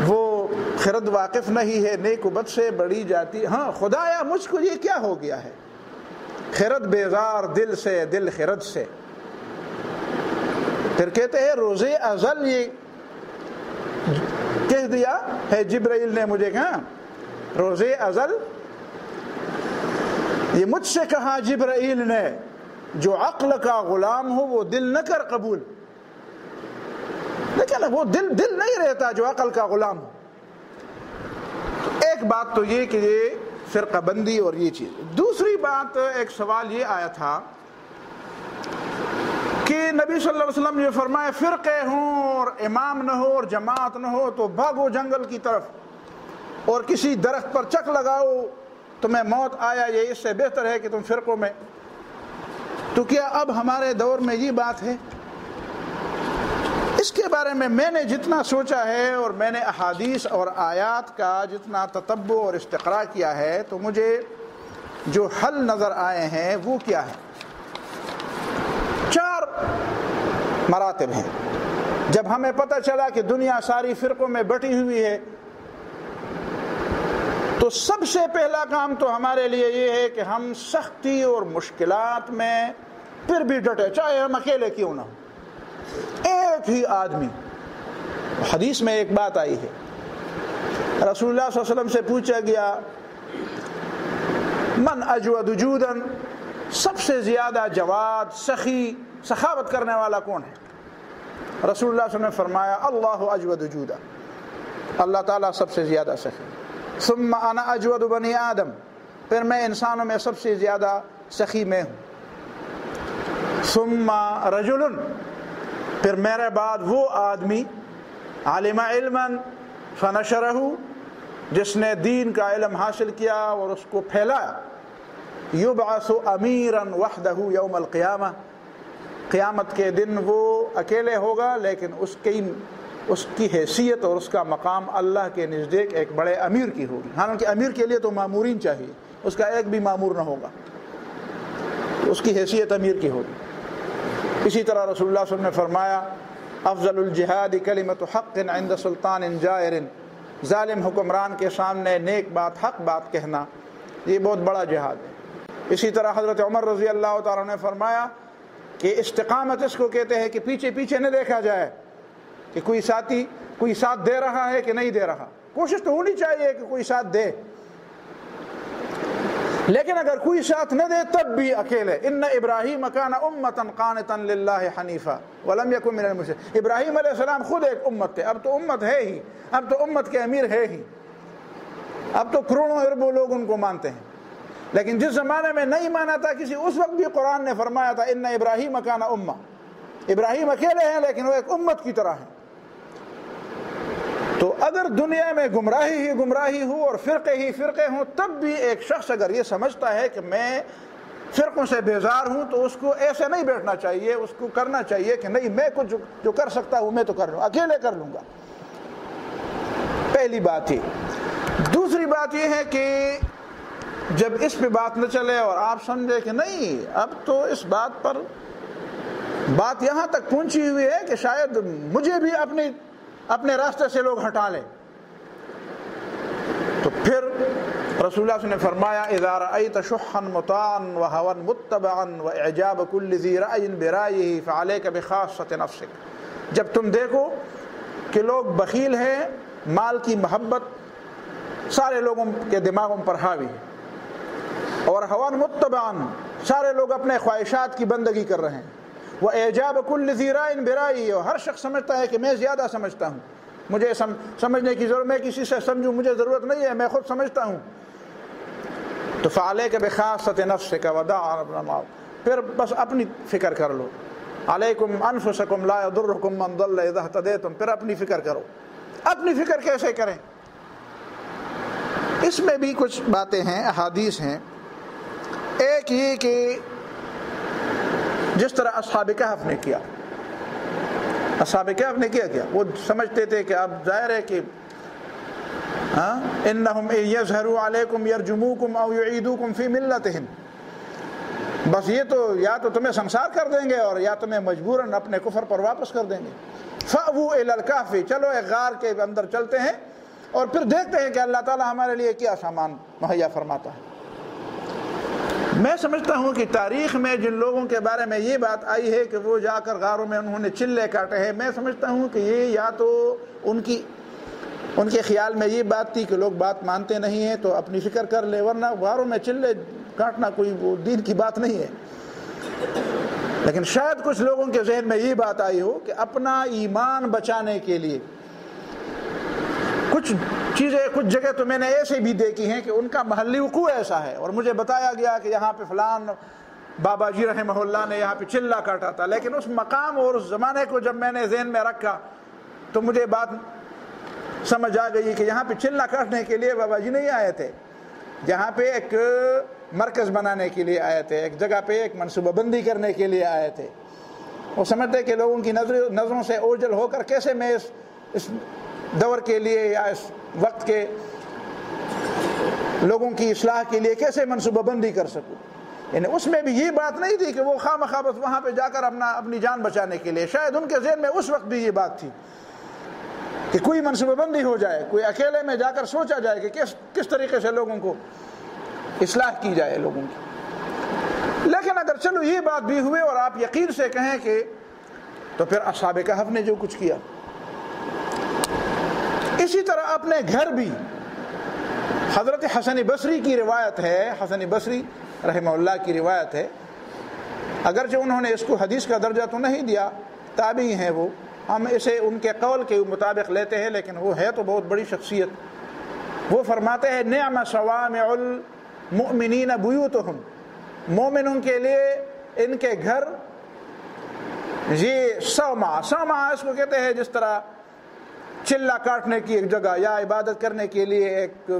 وہ خرد واقف نہیں ہے نیک و بد سے، بڑی جاتی. ہاں خدایا مجھ کو یہ کیا ہو گیا ہے، خرد بیزار دل سے، دل خرد سے. پھر کہتے ہیں روز ازل یہ کہہ دیا ہے جبرائیل نے مجھے کہا، روز ازل یہ مجھ سے کہا جبرائیل نے، جو عقل کا غلام ہو وہ دل نہ کر قبول. لیکن وہ دل نہیں رہتا جو عقل کا غلام ہو۔ ایک بات تو یہ کہ یہ فرقہ بندی اور یہ چیز۔ دوسری بات، ایک سوال یہ آیا تھا کہ نبی صلی اللہ علیہ وسلم یہ فرمائے فرقے ہوں اور امام نہ ہو اور جماعت نہ ہو تو بھاگو جنگل کی طرف اور کسی درخت پر چک لگاؤ، تمہیں موت آیا، یہ اس سے بہتر ہے کہ تم فرقوں میں۔ تو کیا اب ہمارے دور میں یہ بات ہے؟ اس کے بارے میں نے جتنا سوچا ہے اور میں نے احادیث اور آیات کا جتنا تتبع اور استقراء کیا ہے تو مجھے جو حل نظر آئے ہیں وہ کیا ہے؟ 4 مراتب ہیں۔ جب ہمیں پتہ چلا کہ دنیا ساری فرقوں میں بٹی ہوئی ہے تو سب سے پہلا کام تو ہمارے لیے یہ ہے کہ ہم سختی اور مشکلات میں پھر بھی ڈٹے، چاہے ہم اکیلے کیوں نہ ہوں۔ ایک ہی آدمی، حدیث میں ایک بات آئی ہے، رسول اللہ صلی اللہ علیہ وسلم سے پوچھا گیا من اجود جوداً، سب سے زیادہ جواد، سخی، سخاوت کرنے والا کون ہے؟ رسول اللہ صلی اللہ علیہ وسلم نے فرمایا اللہ اجود جودا، اللہ تعالیٰ سب سے زیادہ سخی۔ ثم انا اجود بنی آدم، پھر میں انسانوں میں سب سے زیادہ سخی میں ہوں۔ ثم رجل، پھر میرے بعد وہ آدمی علم علما فنشرہ، جس نے دین کا علم حاصل کیا اور اس کو پھیلایا، یبعث امیرا وحدہ یوم القیامہ، قیامت کے دن وہ اکیلے ہوگا لیکن اس کی حیثیت اور اس کا مقام اللہ کے نزدیک ایک بڑے امیر کی ہوگی۔ حالانکہ امیر کے لیے تو مامورین چاہیے، اس کا ایک بھی مامور نہ ہوگا، اس کی حیثیت امیر کی ہوگی۔ اسی طرح رسول اللہ صلی اللہ علیہ وسلم نے فرمایا افضل الجہاد کلمۃ حق عند سلطان جائر، ظالم حکمران کے سامنے نیک بات، حق بات کہنا، یہ بہت بڑا جہاد ہے۔ اسی طرح حضرت عمر رضی اللہ تعالیٰ نے فرمایا کہ استقامت اس کو کہتے ہیں کہ پیچھے پیچھے نہ دیکھا جائے کہ کوئی ساتھ دے رہا ہے کہ نہیں دے رہا، کوشش تو ہونی چاہیے کہ کوئی ساتھ دے، لیکن اگر کوئی ساتھ نہ دے تب بھی اکیلے۔ ان ابراہیم کان امۃ قانتا للہ حنیفا ولم یکن من المشرکین، ابراہیم علیہ السلام خود ایک امت تھے، اب تو امت ہے ہی، اب تو امت کے امیر ہے ہی، اب تو کروڑوں اربوں لوگ ان کو مانتے ہیں، لیکن جس زمانے میں نہیں مانا تھا کسی، اس وقت بھی قرآن نے فرمایا تھا ان ابراہیم کان امہ، ابراہیم اکیلے ہیں لیکن وہ ایک امت کی طرح ہیں۔ تو اگر دنیا میں گمراہی ہی گمراہی ہو اور فرقے ہی فرقے ہوں، تب بھی ایک شخص اگر یہ سمجھتا ہے کہ میں فرقوں سے بیزار ہوں تو اس کو ایسے نہیں بیٹھنا چاہیے، اس کو کرنا چاہیے کہ نہیں، میں کچھ جو کر سکتا ہوں میں تو کر لوں، اکیلے کر لوں گا۔ پہلی بات یہ۔ دوسری بات یہ ہے کہ جب اس پہ بات نہ چلے اور آپ سمجھے کہ نہیں اب تو اس بات پر بات یہاں تک پہنچی ہوئی ہے کہ شاید مجھے بھی اپنے راستے سے لوگ ہٹا لیں، تو پھر رسول اللہ صلی اللہ علیہ وسلم نے فرمایا اذا رأيت شحا مطاعا وهوى متبعا واعجاب كل ذي رأي برأيه فعليك بخاصة نفسك، جب تم دیکھو کہ لوگ بخیل ہیں، مال کی محبت سارے لوگوں کے دماغوں پر حاوی ہے، اور هوى متبعا سارے لوگ اپنے خواہشات کی بندگی کر رہے ہیں، وَإِعْجَابَ كُلِّ ذِي رَأْيٍ بِرَأْيِهِ، اور ہر شخص سمجھتا ہے کہ میں زیادہ سمجھتا ہوں، مجھے سمجھنے کی ضرورت، میں کسی سے سمجھوں مجھے ضرورت نہیں ہے، میں خود سمجھتا ہوں۔ تو فَعَلَيْكَ بِخَاصَّةِ نَفْسِكَ وَدَعَ، پھر بس اپنی فکر کر لو، عَلَيْكُمْ أَنفُسَكُمْ لَا يَضُرُّكُمْ مَنْ ضَلَّ إِذَا اهْتَدَيْتُمْ، پھر اپنی فکر کرو۔ اپنی فکر کیسے کریں؟ اس میں بھی کچھ باتیں ہیں، احادیث ہیں۔ ایک یہ کہ جس طرح اصحاب کہف نے کیا، اصحاب کہف نے کیا وہ سمجھتے تھے کہ اب ظاہر ہے کہ انہم یظہروا علیکم یرجموکم او یعیدوکم فی ملتہم، بس یہ تو یا تو تمہیں سنسار کر دیں گے اور یا تمہیں مجبوراً اپنے کفر پر واپس کر دیں گے۔ فأووا الی الکہف، چلو ایک غار کے اندر چلتے ہیں اور پھر دیکھتے ہیں کہ اللہ تعالیٰ ہمارے لیے کیا سامان مہیا فرماتا ہے۔ میں سمجھتا ہوں کہ تاریخ میں جن لوگوں کے بارے میں یہ بات آئی ہے کہ وہ جا کر غاروں میں انہوں نے چلے کاٹے ہیں، میں سمجھتا ہوں کہ یہ یا تو ان کے خیال میں یہ بات تھی کہ لوگ بات مانتے نہیں ہیں تو اپنی فکر کر لے، ورنہ غاروں میں چلے کاٹنا کوئی وہ دین کی بات نہیں ہے۔ لیکن شاید کچھ لوگوں کے ذہن میں یہ بات آئی ہو کہ اپنا ایمان بچانے کے لیے کچھ چیزیں، کچھ جگہ تو میں نے ایسے بھی دیکھی ہیں کہ ان کا محلی وقوع ایسا ہے، اور مجھے بتایا گیا کہ یہاں پہ فلان بابا جی رحمہ اللہ نے یہاں پہ چلہ کاٹا تھا، لیکن اس مقام اور اس زمانے کو جب میں نے ذہن میں رکھا تو مجھے بات سمجھ آ گئی کہ یہاں پہ چلہ کاٹنے کے لیے بابا جی نہیں آئے تھے، یہاں پہ ایک مرکز بنانے کے لیے آئے تھے، ایک جگہ پہ ایک منصوبہ بندی کرنے کے لیے آئے تھے۔ وہ سمجھتے کہ لوگوں کی نظروں سے اوجھل ہو کر کیسے میں اس دور کے لیے یا اس وقت کے لوگوں کی اصلاح کے لیے کیسے منصوبہ بندی کر سکوں۔ یعنی اس میں بھی یہ بات نہیں تھی کہ وہ خواہ بس وہاں پہ جا کر اپنی جان بچانے کے لیے، شاید ان کے ذہن میں اس وقت بھی یہ بات تھی کہ کوئی منصوبہ بندی ہو جائے، کوئی اکیلے میں جا کر سوچا جائے کہ کس طریقے سے لوگوں کو اصلاح کی جائے لوگوں کی۔ لیکن اگر چلو یہ بات بھی ہوئے اور آپ یقین سے کہیں کہ تو پھر اصحاب کہف نے جو کچھ کیا، اسی طرح اپنے گھر بھی حضرت حسن بصری کی روایت ہے، حسن بصری رحمہ اللہ کی روایت ہے، اگرچہ انہوں نے اس کو حدیث کا درجہ تو نہیں دیا، تابعی ہیں وہ، ہم اسے ان کے قول کے مطابق لیتے ہیں، لیکن وہ ہے تو بہت بڑی شخصیت۔ وہ فرماتے ہیں نعم صوامع المؤمنین بیوتہم، مومنوں کے لیے ان کے گھر یہ صومعہ اس کو کہتے ہیں جس طرح چلہ کاٹنے کی ایک جگہ یا عبادت کرنے کے لیے ایک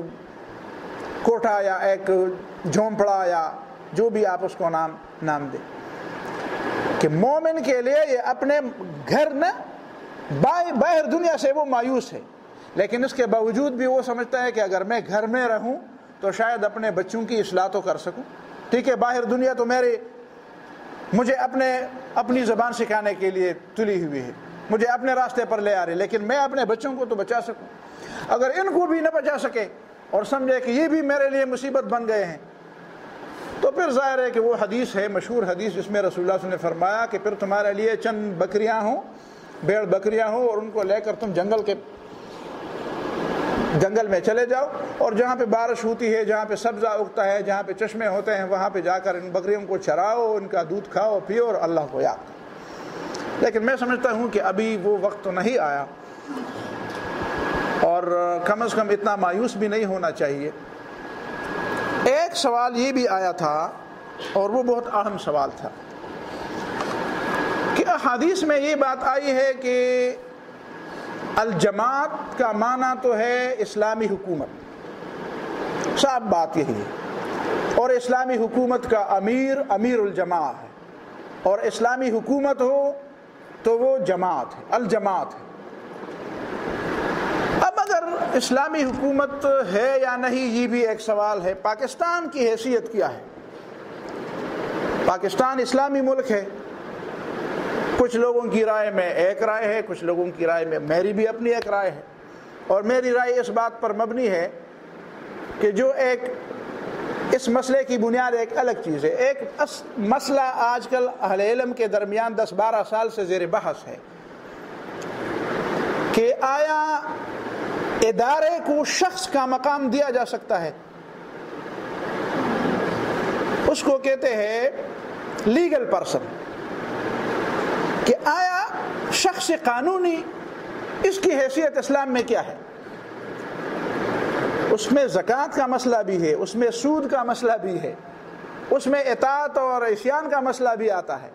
کوٹھا یا ایک جھونپڑا یا جو بھی آپ اس کو نام دیں، کہ مومن کے لیے یہ اپنے گھر نہ باہر دنیا سے وہ مایوس ہے، لیکن اس کے باوجود بھی وہ سمجھتا ہے کہ اگر میں گھر میں رہوں تو شاید اپنے بچوں کی اصلاح تو کر سکوں۔ ٹھیک ہے، باہر دنیا تو مجھے اپنی زبان سکھانے کے لیے تلی ہوئی ہے، مجھے اپنے راستے پر لے آ رہے، لیکن میں اپنے بچوں کو تو بچا سکوں۔ اگر ان کو بھی نہ بچا سکے اور سمجھے کہ یہ بھی میرے لیے مصیبت بن گئے ہیں، تو پھر ظاہر ہے کہ وہ حدیث ہے، مشہور حدیث، جس میں رسول اللہ صلی اللہ علیہ وسلم نے فرمایا کہ پھر تمہارے لیے چند بکریاں ہوں، بھیڑ بکریاں ہوں، اور ان کو لے کر تم جنگل میں چلے جاؤ، اور جہاں پہ بارش ہوتی ہے، جہاں پہ سبزہ اگتا ہے، جہاں پہ چشمے ہوتے ہیں، وہاں پہ جا کر ان بکریوں کو چراؤ، ان کا دودھ کھاؤ پیو اور اللہ کو یاد کرو۔ لیکن میں سمجھتا ہوں کہ ابھی وہ وقت تو نہیں آیا، اور کم از کم اتنا مایوس بھی نہیں ہونا چاہیے۔ ایک سوال یہ بھی آیا تھا، اور وہ بہت اہم سوال تھا، کہ احادیث میں یہ بات آئی ہے کہ الجماعت کا معنی تو ہے اسلامی حکومت، صاحب بات یہی ہے، اور اسلامی حکومت کا امیر الجماعت ہے، اور اسلامی حکومت ہو تو وہ جماعت ہے، الجماعت ہے۔ اب اگر اسلامی حکومت ہے یا نہیں یہ بھی ایک سوال ہے۔ پاکستان کی حیثیت کیا ہے؟ پاکستان اسلامی ملک ہے، کچھ لوگوں کی رائے میں ایک رائے ہے، کچھ لوگوں کی رائے میں میری بھی اپنی ایک رائے ہے، اور میری رائے اس بات پر مبنی ہے کہ جو ایک اس مسئلے کی بنیاد ایک الگ چیز ہے۔ ایک مسئلہ آج کل اہل علم کے درمیان 10-12 سال سے زیر بحث ہے کہ آیا ادارے کو شخص کا مقام دیا جا سکتا ہے؟ اس کو کہتے ہیں لیگل پرسن، کہ آیا شخص قانونی اس کی حیثیت اسلام میں کیا ہے؟ اس میں زکوٰۃ کا مسئلہ بھی ہے، اس میں سود کا مسئلہ بھی ہے، اس میں اطاعت اور عصیان کا مسئلہ بھی آتا ہے۔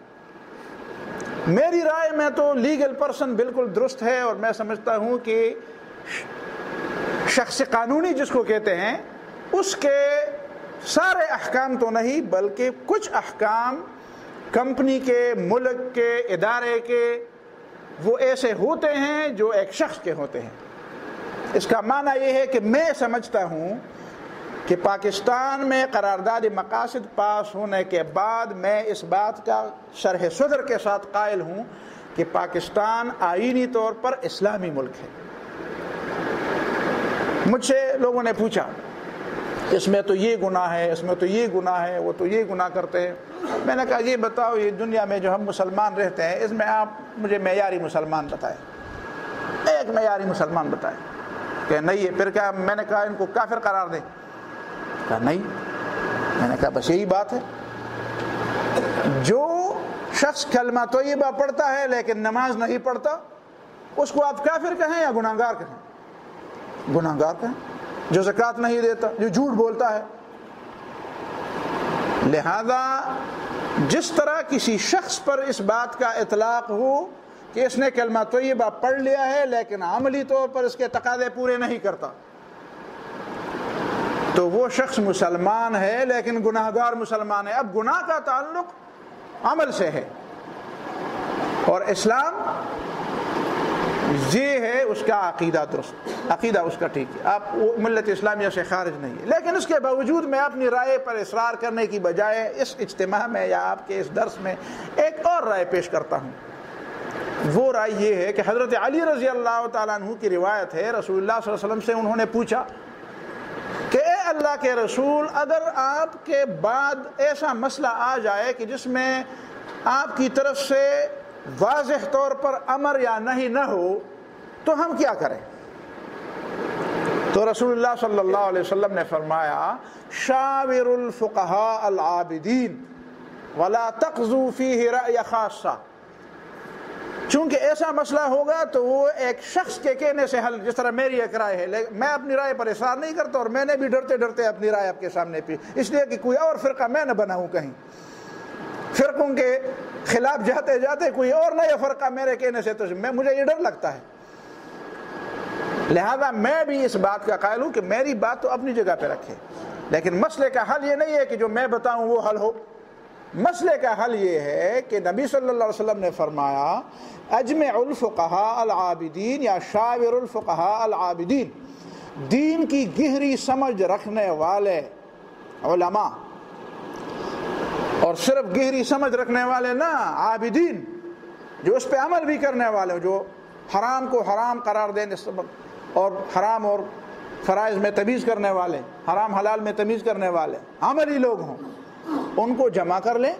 میری رائے میں تو لیگل پرسن بالکل درست ہے، اور میں سمجھتا ہوں کہ شخص قانونی جس کو کہتے ہیں اس کے سارے احکام تو نہیں بلکہ کچھ احکام کمپنی کے، ملک کے، ادارے کے وہ ایسے ہوتے ہیں جو ایک شخص کے ہوتے ہیں۔ اس کا معنی یہ ہے کہ میں سمجھتا ہوں کہ پاکستان میں قرارداد مقاصد پاس ہونے کے بعد میں اس بات کا شرح صدر کے ساتھ قائل ہوں کہ پاکستان آئینی طور پر اسلامی ملک ہے۔ مجھ سے لوگوں نے پوچھا اس میں تو یہ گناہ ہے، اس میں تو یہ گناہ ہے، وہ تو یہ گناہ کرتے ہیں۔ میں نے کہا یہ بتاؤ یہ دنیا میں جو ہم مسلمان رہتے ہیں اس میں آپ مجھے معیاری مسلمان بتائیں، ایک معیاری مسلمان بتائیں۔ کہ نہیں ہے، پھر کیا؟ میں نے کہا ان کو کافر قرار دیں؟ کہا نہیں۔ میں نے کہا بس یہی بات ہے، جو شخص کلمہ طیبہ پڑھتا ہے لیکن نماز نہیں پڑھتا، اس کو آپ کافر کہیں یا گناہ گار کہیں؟ گناہ گار کہیں. جو زکوٰۃ نہیں دیتا، جو جھوٹ بولتا ہے. لہذا جس طرح کسی شخص پر اس بات کا اطلاق ہو کہ اس نے کلمہ طیبہ پڑھ لیا ہے لیکن عملی طور پر اس کے تقاضے پورے نہیں کرتا، تو وہ شخص مسلمان ہے لیکن گناہ گار مسلمان ہے. اب گناہ کا تعلق عمل سے ہے، اور اسلام یہ ہے اس کا عقیدہ درست، عقیدہ اس کا ٹھیک ہے، آپ ملت اسلامیہ سے خارج نہیں ہے. لیکن اس کے باوجود میں اپنی رائے پر اصرار کرنے کی بجائے اس اجتماع میں یا آپ کے اس درس میں ایک اور رائے پیش کرتا ہوں. وہ رائے یہ ہے کہ حضرت علی رضی اللہ تعالیٰ عنہ کی روایت ہے، رسول اللہ صلی اللہ علیہ وسلم سے انہوں نے پوچھا کہ اے اللہ کے رسول، اگر آپ کے بعد ایسا مسئلہ آ جائے کہ جس میں آپ کی طرف سے واضح طور پر امر یا نہیں نہ ہو تو ہم کیا کریں؟ تو رسول اللہ صلی اللہ علیہ وسلم نے فرمایا شاور الفقہاء العابدین ولا تقضوا فیہ رأی خاصہ. چونکہ ایسا مسئلہ ہوگا تو وہ ایک شخص کے کہنے سے حل، جس طرح میری ایک رائے ہے، میں اپنی رائے پر اصرار نہیں کرتا، اور میں نے بھی ڈرتے ڈرتے اپنی رائے آپ کے سامنے پی، اس لیے کہ کوئی اور فرقہ میں نہ بناؤں، کہیں فرقوں کے خلاف جاتے جاتے کوئی اور نیا فرقہ میرے کہنے سے، تو مجھے یہ ڈر لگتا ہے. لہذا میں بھی اس بات کا قائل ہوں کہ میری بات تو اپنی جگہ پہ رکھے، لیکن مسئلے کا حل یہ نہیں ہے کہ جو میں بتاؤں وہ حل ہو. مسئلے کا حل یہ ہے کہ نبی صلی اللہ علیہ وسلم نے فرمایا اجمع الفقہاء العابدین یا شاور الفقہاء العابدین، دین کی گہری سمجھ رکھنے والے علماء، اور صرف گہری سمجھ رکھنے والے نہ، عابدین جو اس پہ عمل بھی کرنے والے، جو حرام کو حرام قرار دینے اور حرام اور فرائض میں تمیز کرنے والے، حرام حلال میں تمیز کرنے والے عملی لوگ ہوں، ان کو جمع کر لیں.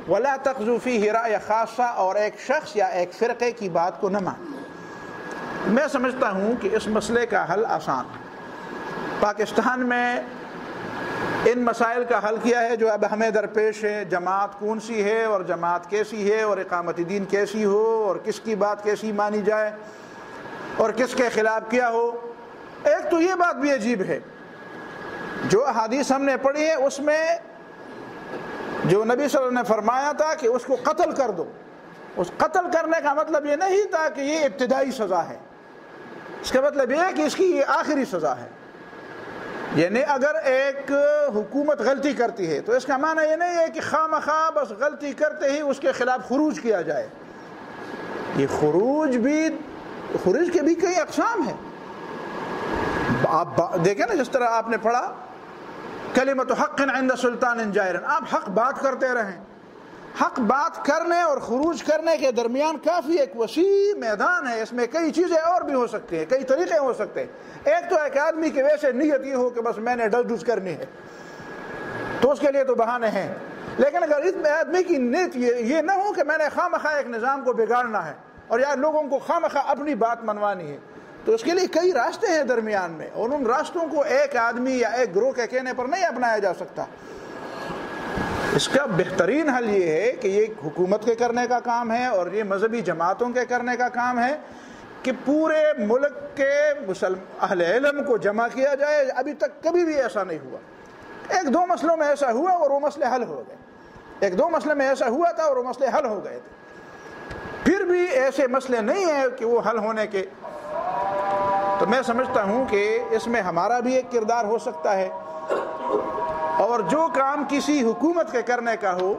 ولا تقضوا فیہ رأی خاصہ، اور ایک شخص یا ایک فرقے کی بات کو نہ مانیں. میں سمجھتا ہوں کہ اس مسئلے کا حل آسان ہے. پاکستان میں ان مسائل کا حل کیا ہے جو اب ہمیں درپیش ہے، جماعت کون سی ہے اور جماعت کیسی ہے اور اقامت دین کیسی ہو اور کس کی بات کیسی مانی جائے اور کس کے خلاف کیا ہو. ایک تو یہ بات بھی عجیب ہے، جو احادیث ہم نے پڑھی ہے اس میں جو نبی صلی اللہ علیہ وسلم نے فرمایا تھا کہ اس کو قتل کر دو، اس قتل کرنے کا مطلب یہ نہیں تھا کہ یہ ابتدائی سزا ہے، اس کا مطلب یہ ہے کہ اس کی یہ آخری سزا ہے. یعنی اگر ایک حکومت غلطی کرتی ہے تو اس کا معنی یہ نہیں ہے کہ خواہ مخواہ بس غلطی کرتے ہی اس کے خلاف خروج کیا جائے. یہ خروج کے بھی کئی اقسام ہیں. آپ دیکھیں نا، جس طرح آپ نے پڑھا کلمۃ حق عند سلطان جائر، آپ حق بات کرتے رہیں. حق بات کرنے اور خروج کرنے کے درمیان کافی ایک وسیع میدان ہے، اس میں کئی چیزیں اور بھی ہو سکتی ہیں، کئی طریقے ہو سکتے ہیں. ایک تو ایک آدمی کی ویسے نیت یہ ہو کہ بس میں نے ڈس کرنی ہے، تو اس کے لیے تو بہانے ہیں. لیکن اگر اس آدمی کی نیت یہ نہ ہو کہ میں نے خواہ مخواہ ایک نظام کو بگاڑنا ہے اور یا لوگوں کو خواہ مخواہ اپنی بات منوانی ہے، تو اس کے لیے کئی راستے ہیں درمیان میں، اور ان راستوں کو ایک آدمی یا ایک گروہ کے کہنے پر نہیں اپنایا جا سکتا. اس کا بہترین حل یہ ہے کہ یہ حکومت کے کرنے کا کام ہے اور یہ مذہبی جماعتوں کے کرنے کا کام ہے کہ پورے ملک کے اہل علم کو جمع کیا جائے. ابھی تک کبھی بھی ایسا نہیں ہوا. ایک دو مسئلوں میں ایسا ہوا اور وہ مسئلے حل ہو گئے، ایک دو مسئلے میں ایسا ہوا تھا اور وہ مسئلے حل ہو گئے تھے. پھر بھی ایسے مسئلے نہیں ہیں کہ وہ حل ہونے کے. تو میں سمجھتا ہوں کہ اس میں ہمارا بھی ایک کردار ہو سکتا ہے، اور جو کام کسی حکومت کے کرنے کا ہو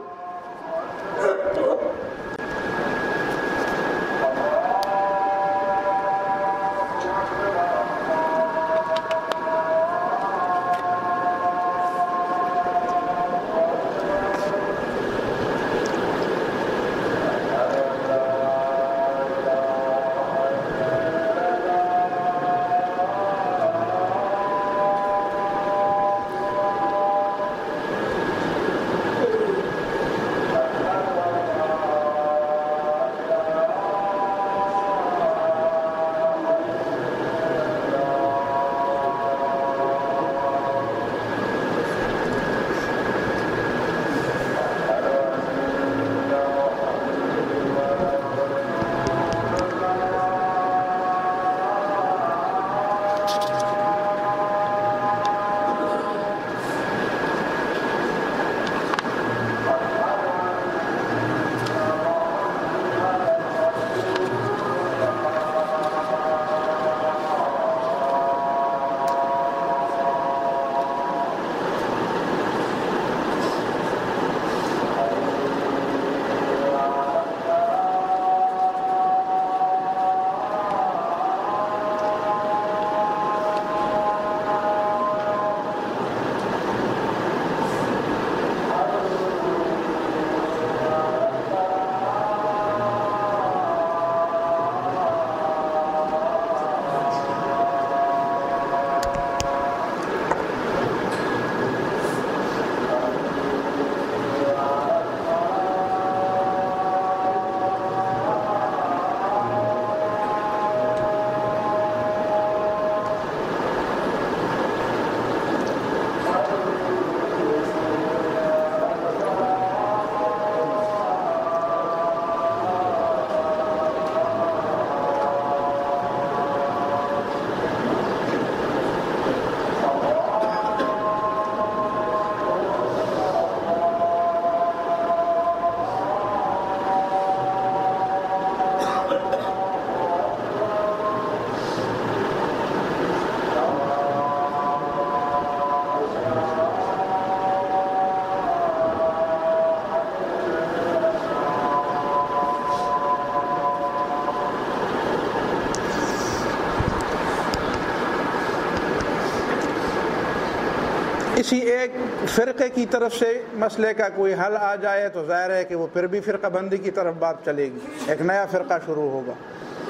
کسی ایک فرقے کی طرف سے مسئلے کا کوئی حل آ جائے تو ظاہر ہے کہ وہ پھر بھی فرقہ بندی کی طرف بات چلے گی، ایک نیا فرقہ شروع ہوگا۔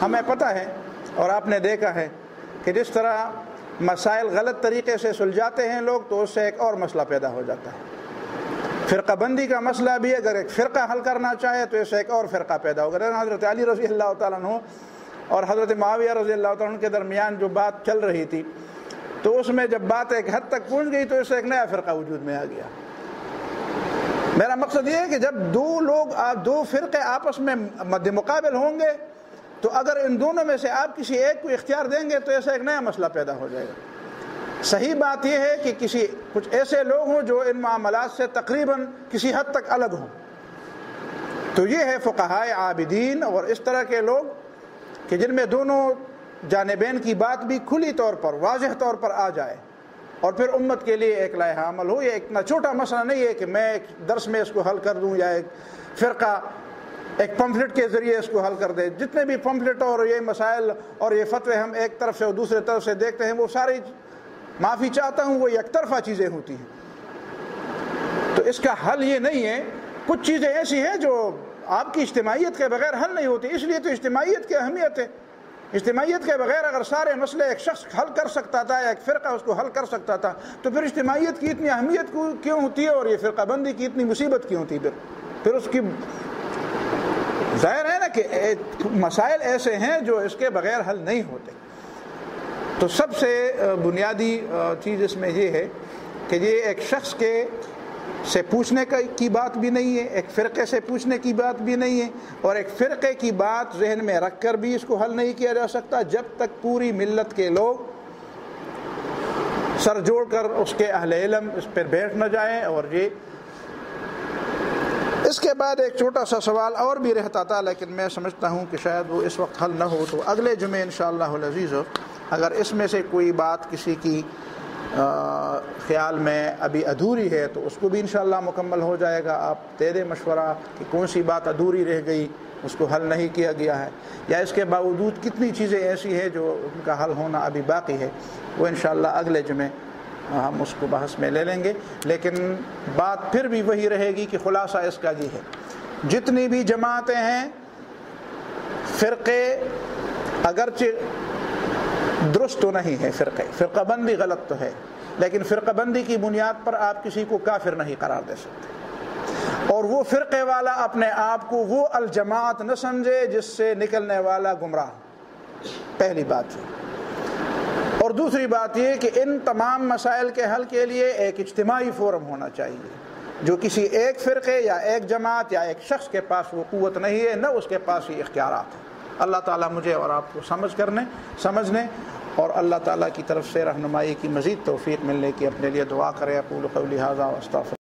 ہمیں پتہ ہے اور آپ نے دیکھا ہے کہ جس طرح مسائل غلط طریقے سے سلجھاتے ہیں لوگ تو اس سے ایک اور مسئلہ پیدا ہو جاتا ہے۔ فرقہ بندی کا مسئلہ بھی اگر ایک فرقہ حل کرنا چاہے تو اس سے ایک اور فرقہ پیدا ہوگا۔ حضرت علی رضی اللہ تعالیٰ عنہ اور حضرت معاویہ رضی اللہ تعالیٰ عنہ کے درمیان جو بات چل رہی تھی تو اس میں جب بات ایک حد تک پہنچ گئی تو اس سے ایک نیا فرقہ وجود میں آ گیا۔ میرا مقصد یہ ہے کہ جب دو فرقے آپس میں مد مقابل ہوں گے تو اگر ان دونوں میں سے آپ کسی ایک کو اختیار دیں گے تو ایسا ایک نیا مسئلہ پیدا ہو جائے گا۔ صحیح بات یہ ہے کہ کچھ ایسے لوگ ہوں جو ان معاملات سے تقریباً کسی حد تک الگ ہوں، تو یہ ہے فقہائے عابدین اور اس طرح کے لوگ کہ جن میں دونوں جانبین کی بات بھی کھلی طور پر واضح طور پر آ جائے اور پھر امت کے لیے ایک لائحہ عمل ہو۔ یہ اتنا چھوٹا مسئلہ نہیں ہے کہ میں ایک درس میں اس کو حل کر دوں یا ایک فرقہ ایک پمفلٹ کے ذریعے اس کو حل کر دے۔ جتنے بھی پمفلٹ اور یہ مسائل اور یہ فتوے ہم ایک طرف سے اور دوسرے طرف سے دیکھتے ہیں وہ ساری، معافی چاہتا ہوں، وہ یک طرفہ چیزیں ہوتی ہیں۔ تو اس کا حل یہ نہیں ہے، کچھ چیزیں ایسی ہیں جو آپ کی اجتماعیت کے بغیر حل نہیں ہوتی، اس لیے تو اجتماعیت کی اہمیت ہے۔ اجتماعیت کے بغیر اگر سارے مسئلے ایک شخص حل کر سکتا تھا، ایک فرقہ اس کو حل کر سکتا تھا تو پھر اجتماعیت کی اتنی اہمیت کیوں ہوتی ہے اور یہ فرقہ بندی کی اتنی مصیبت کیوں ہوتی ہے؟ پھر اس کی ظاہر ہے نا کہ مسائل ایسے ہیں جو اس کے بغیر حل نہیں ہوتے۔ تو سب سے بنیادی چیز اس میں یہ ہے کہ یہ ایک شخص سے پوچھنے کی بات بھی نہیں ہے، ایک فرقے سے پوچھنے کی بات بھی نہیں ہے، اور ایک فرقے کی بات ذہن میں رکھ کر بھی اس کو حل نہیں کیا جا سکتا جب تک پوری ملت کے لوگ سر جوڑ کر اس کے اہل علم اس پر بیٹھ نہ جائیں۔ اور یہ اس کے بعد ایک چھوٹا سا سوال اور بھی رہتا تھا لیکن میں سمجھتا ہوں کہ شاید وہ اس وقت حل نہ ہو، تو اگلے جمعے انشاءاللہ العزیز اگر اس میں سے کوئی بات کسی کی خیال میں ابھی ادھوری ہے تو اس کو بھی انشاءاللہ مکمل ہو جائے گا۔ آپ دے دیں مشورہ کہ کون سی بات ادھوری رہ گئی، اس کو حل نہیں کیا گیا ہے، یا اس کے باوجود کتنی چیزیں ایسی ہیں جو ان کا حل ہونا ابھی باقی ہے، وہ انشاءاللہ اگلے جمعے ہم اس کو بحث میں لے لیں گے۔ لیکن بات پھر بھی وہی رہے گی کہ خلاصہ اس کا یہ ہے، جتنی بھی جماعتیں ہیں، فرقے اگرچہ درست تو نہیں ہے، فرقہ بندی غلط تو ہے، لیکن فرقہ بندی کی بنیاد پر آپ کسی کو کافر نہیں قرار دے سکتے، اور وہ فرقے والا اپنے آپ کو وہ الجماعت نہ سمجھے جس سے نکلنے والا گمراہ، پہلی بات ہے۔ اور دوسری بات یہ کہ ان تمام مسائل کے حل کے لیے ایک اجتماعی فورم ہونا چاہیے جو کسی ایک فرقے یا ایک جماعت یا ایک شخص کے پاس وہ قوت نہیں ہے، نہ اس کے پاس ہی اختیارات ہیں۔ اللہ تعالیٰ مجھے اور آپ کو سمجھنے اور اللہ تعالیٰ کی طرف سے رہنمائی کی مزید توفیق ملنے کی اپنے لیے دعا کرے۔ اقول قولی ھذا واستغفر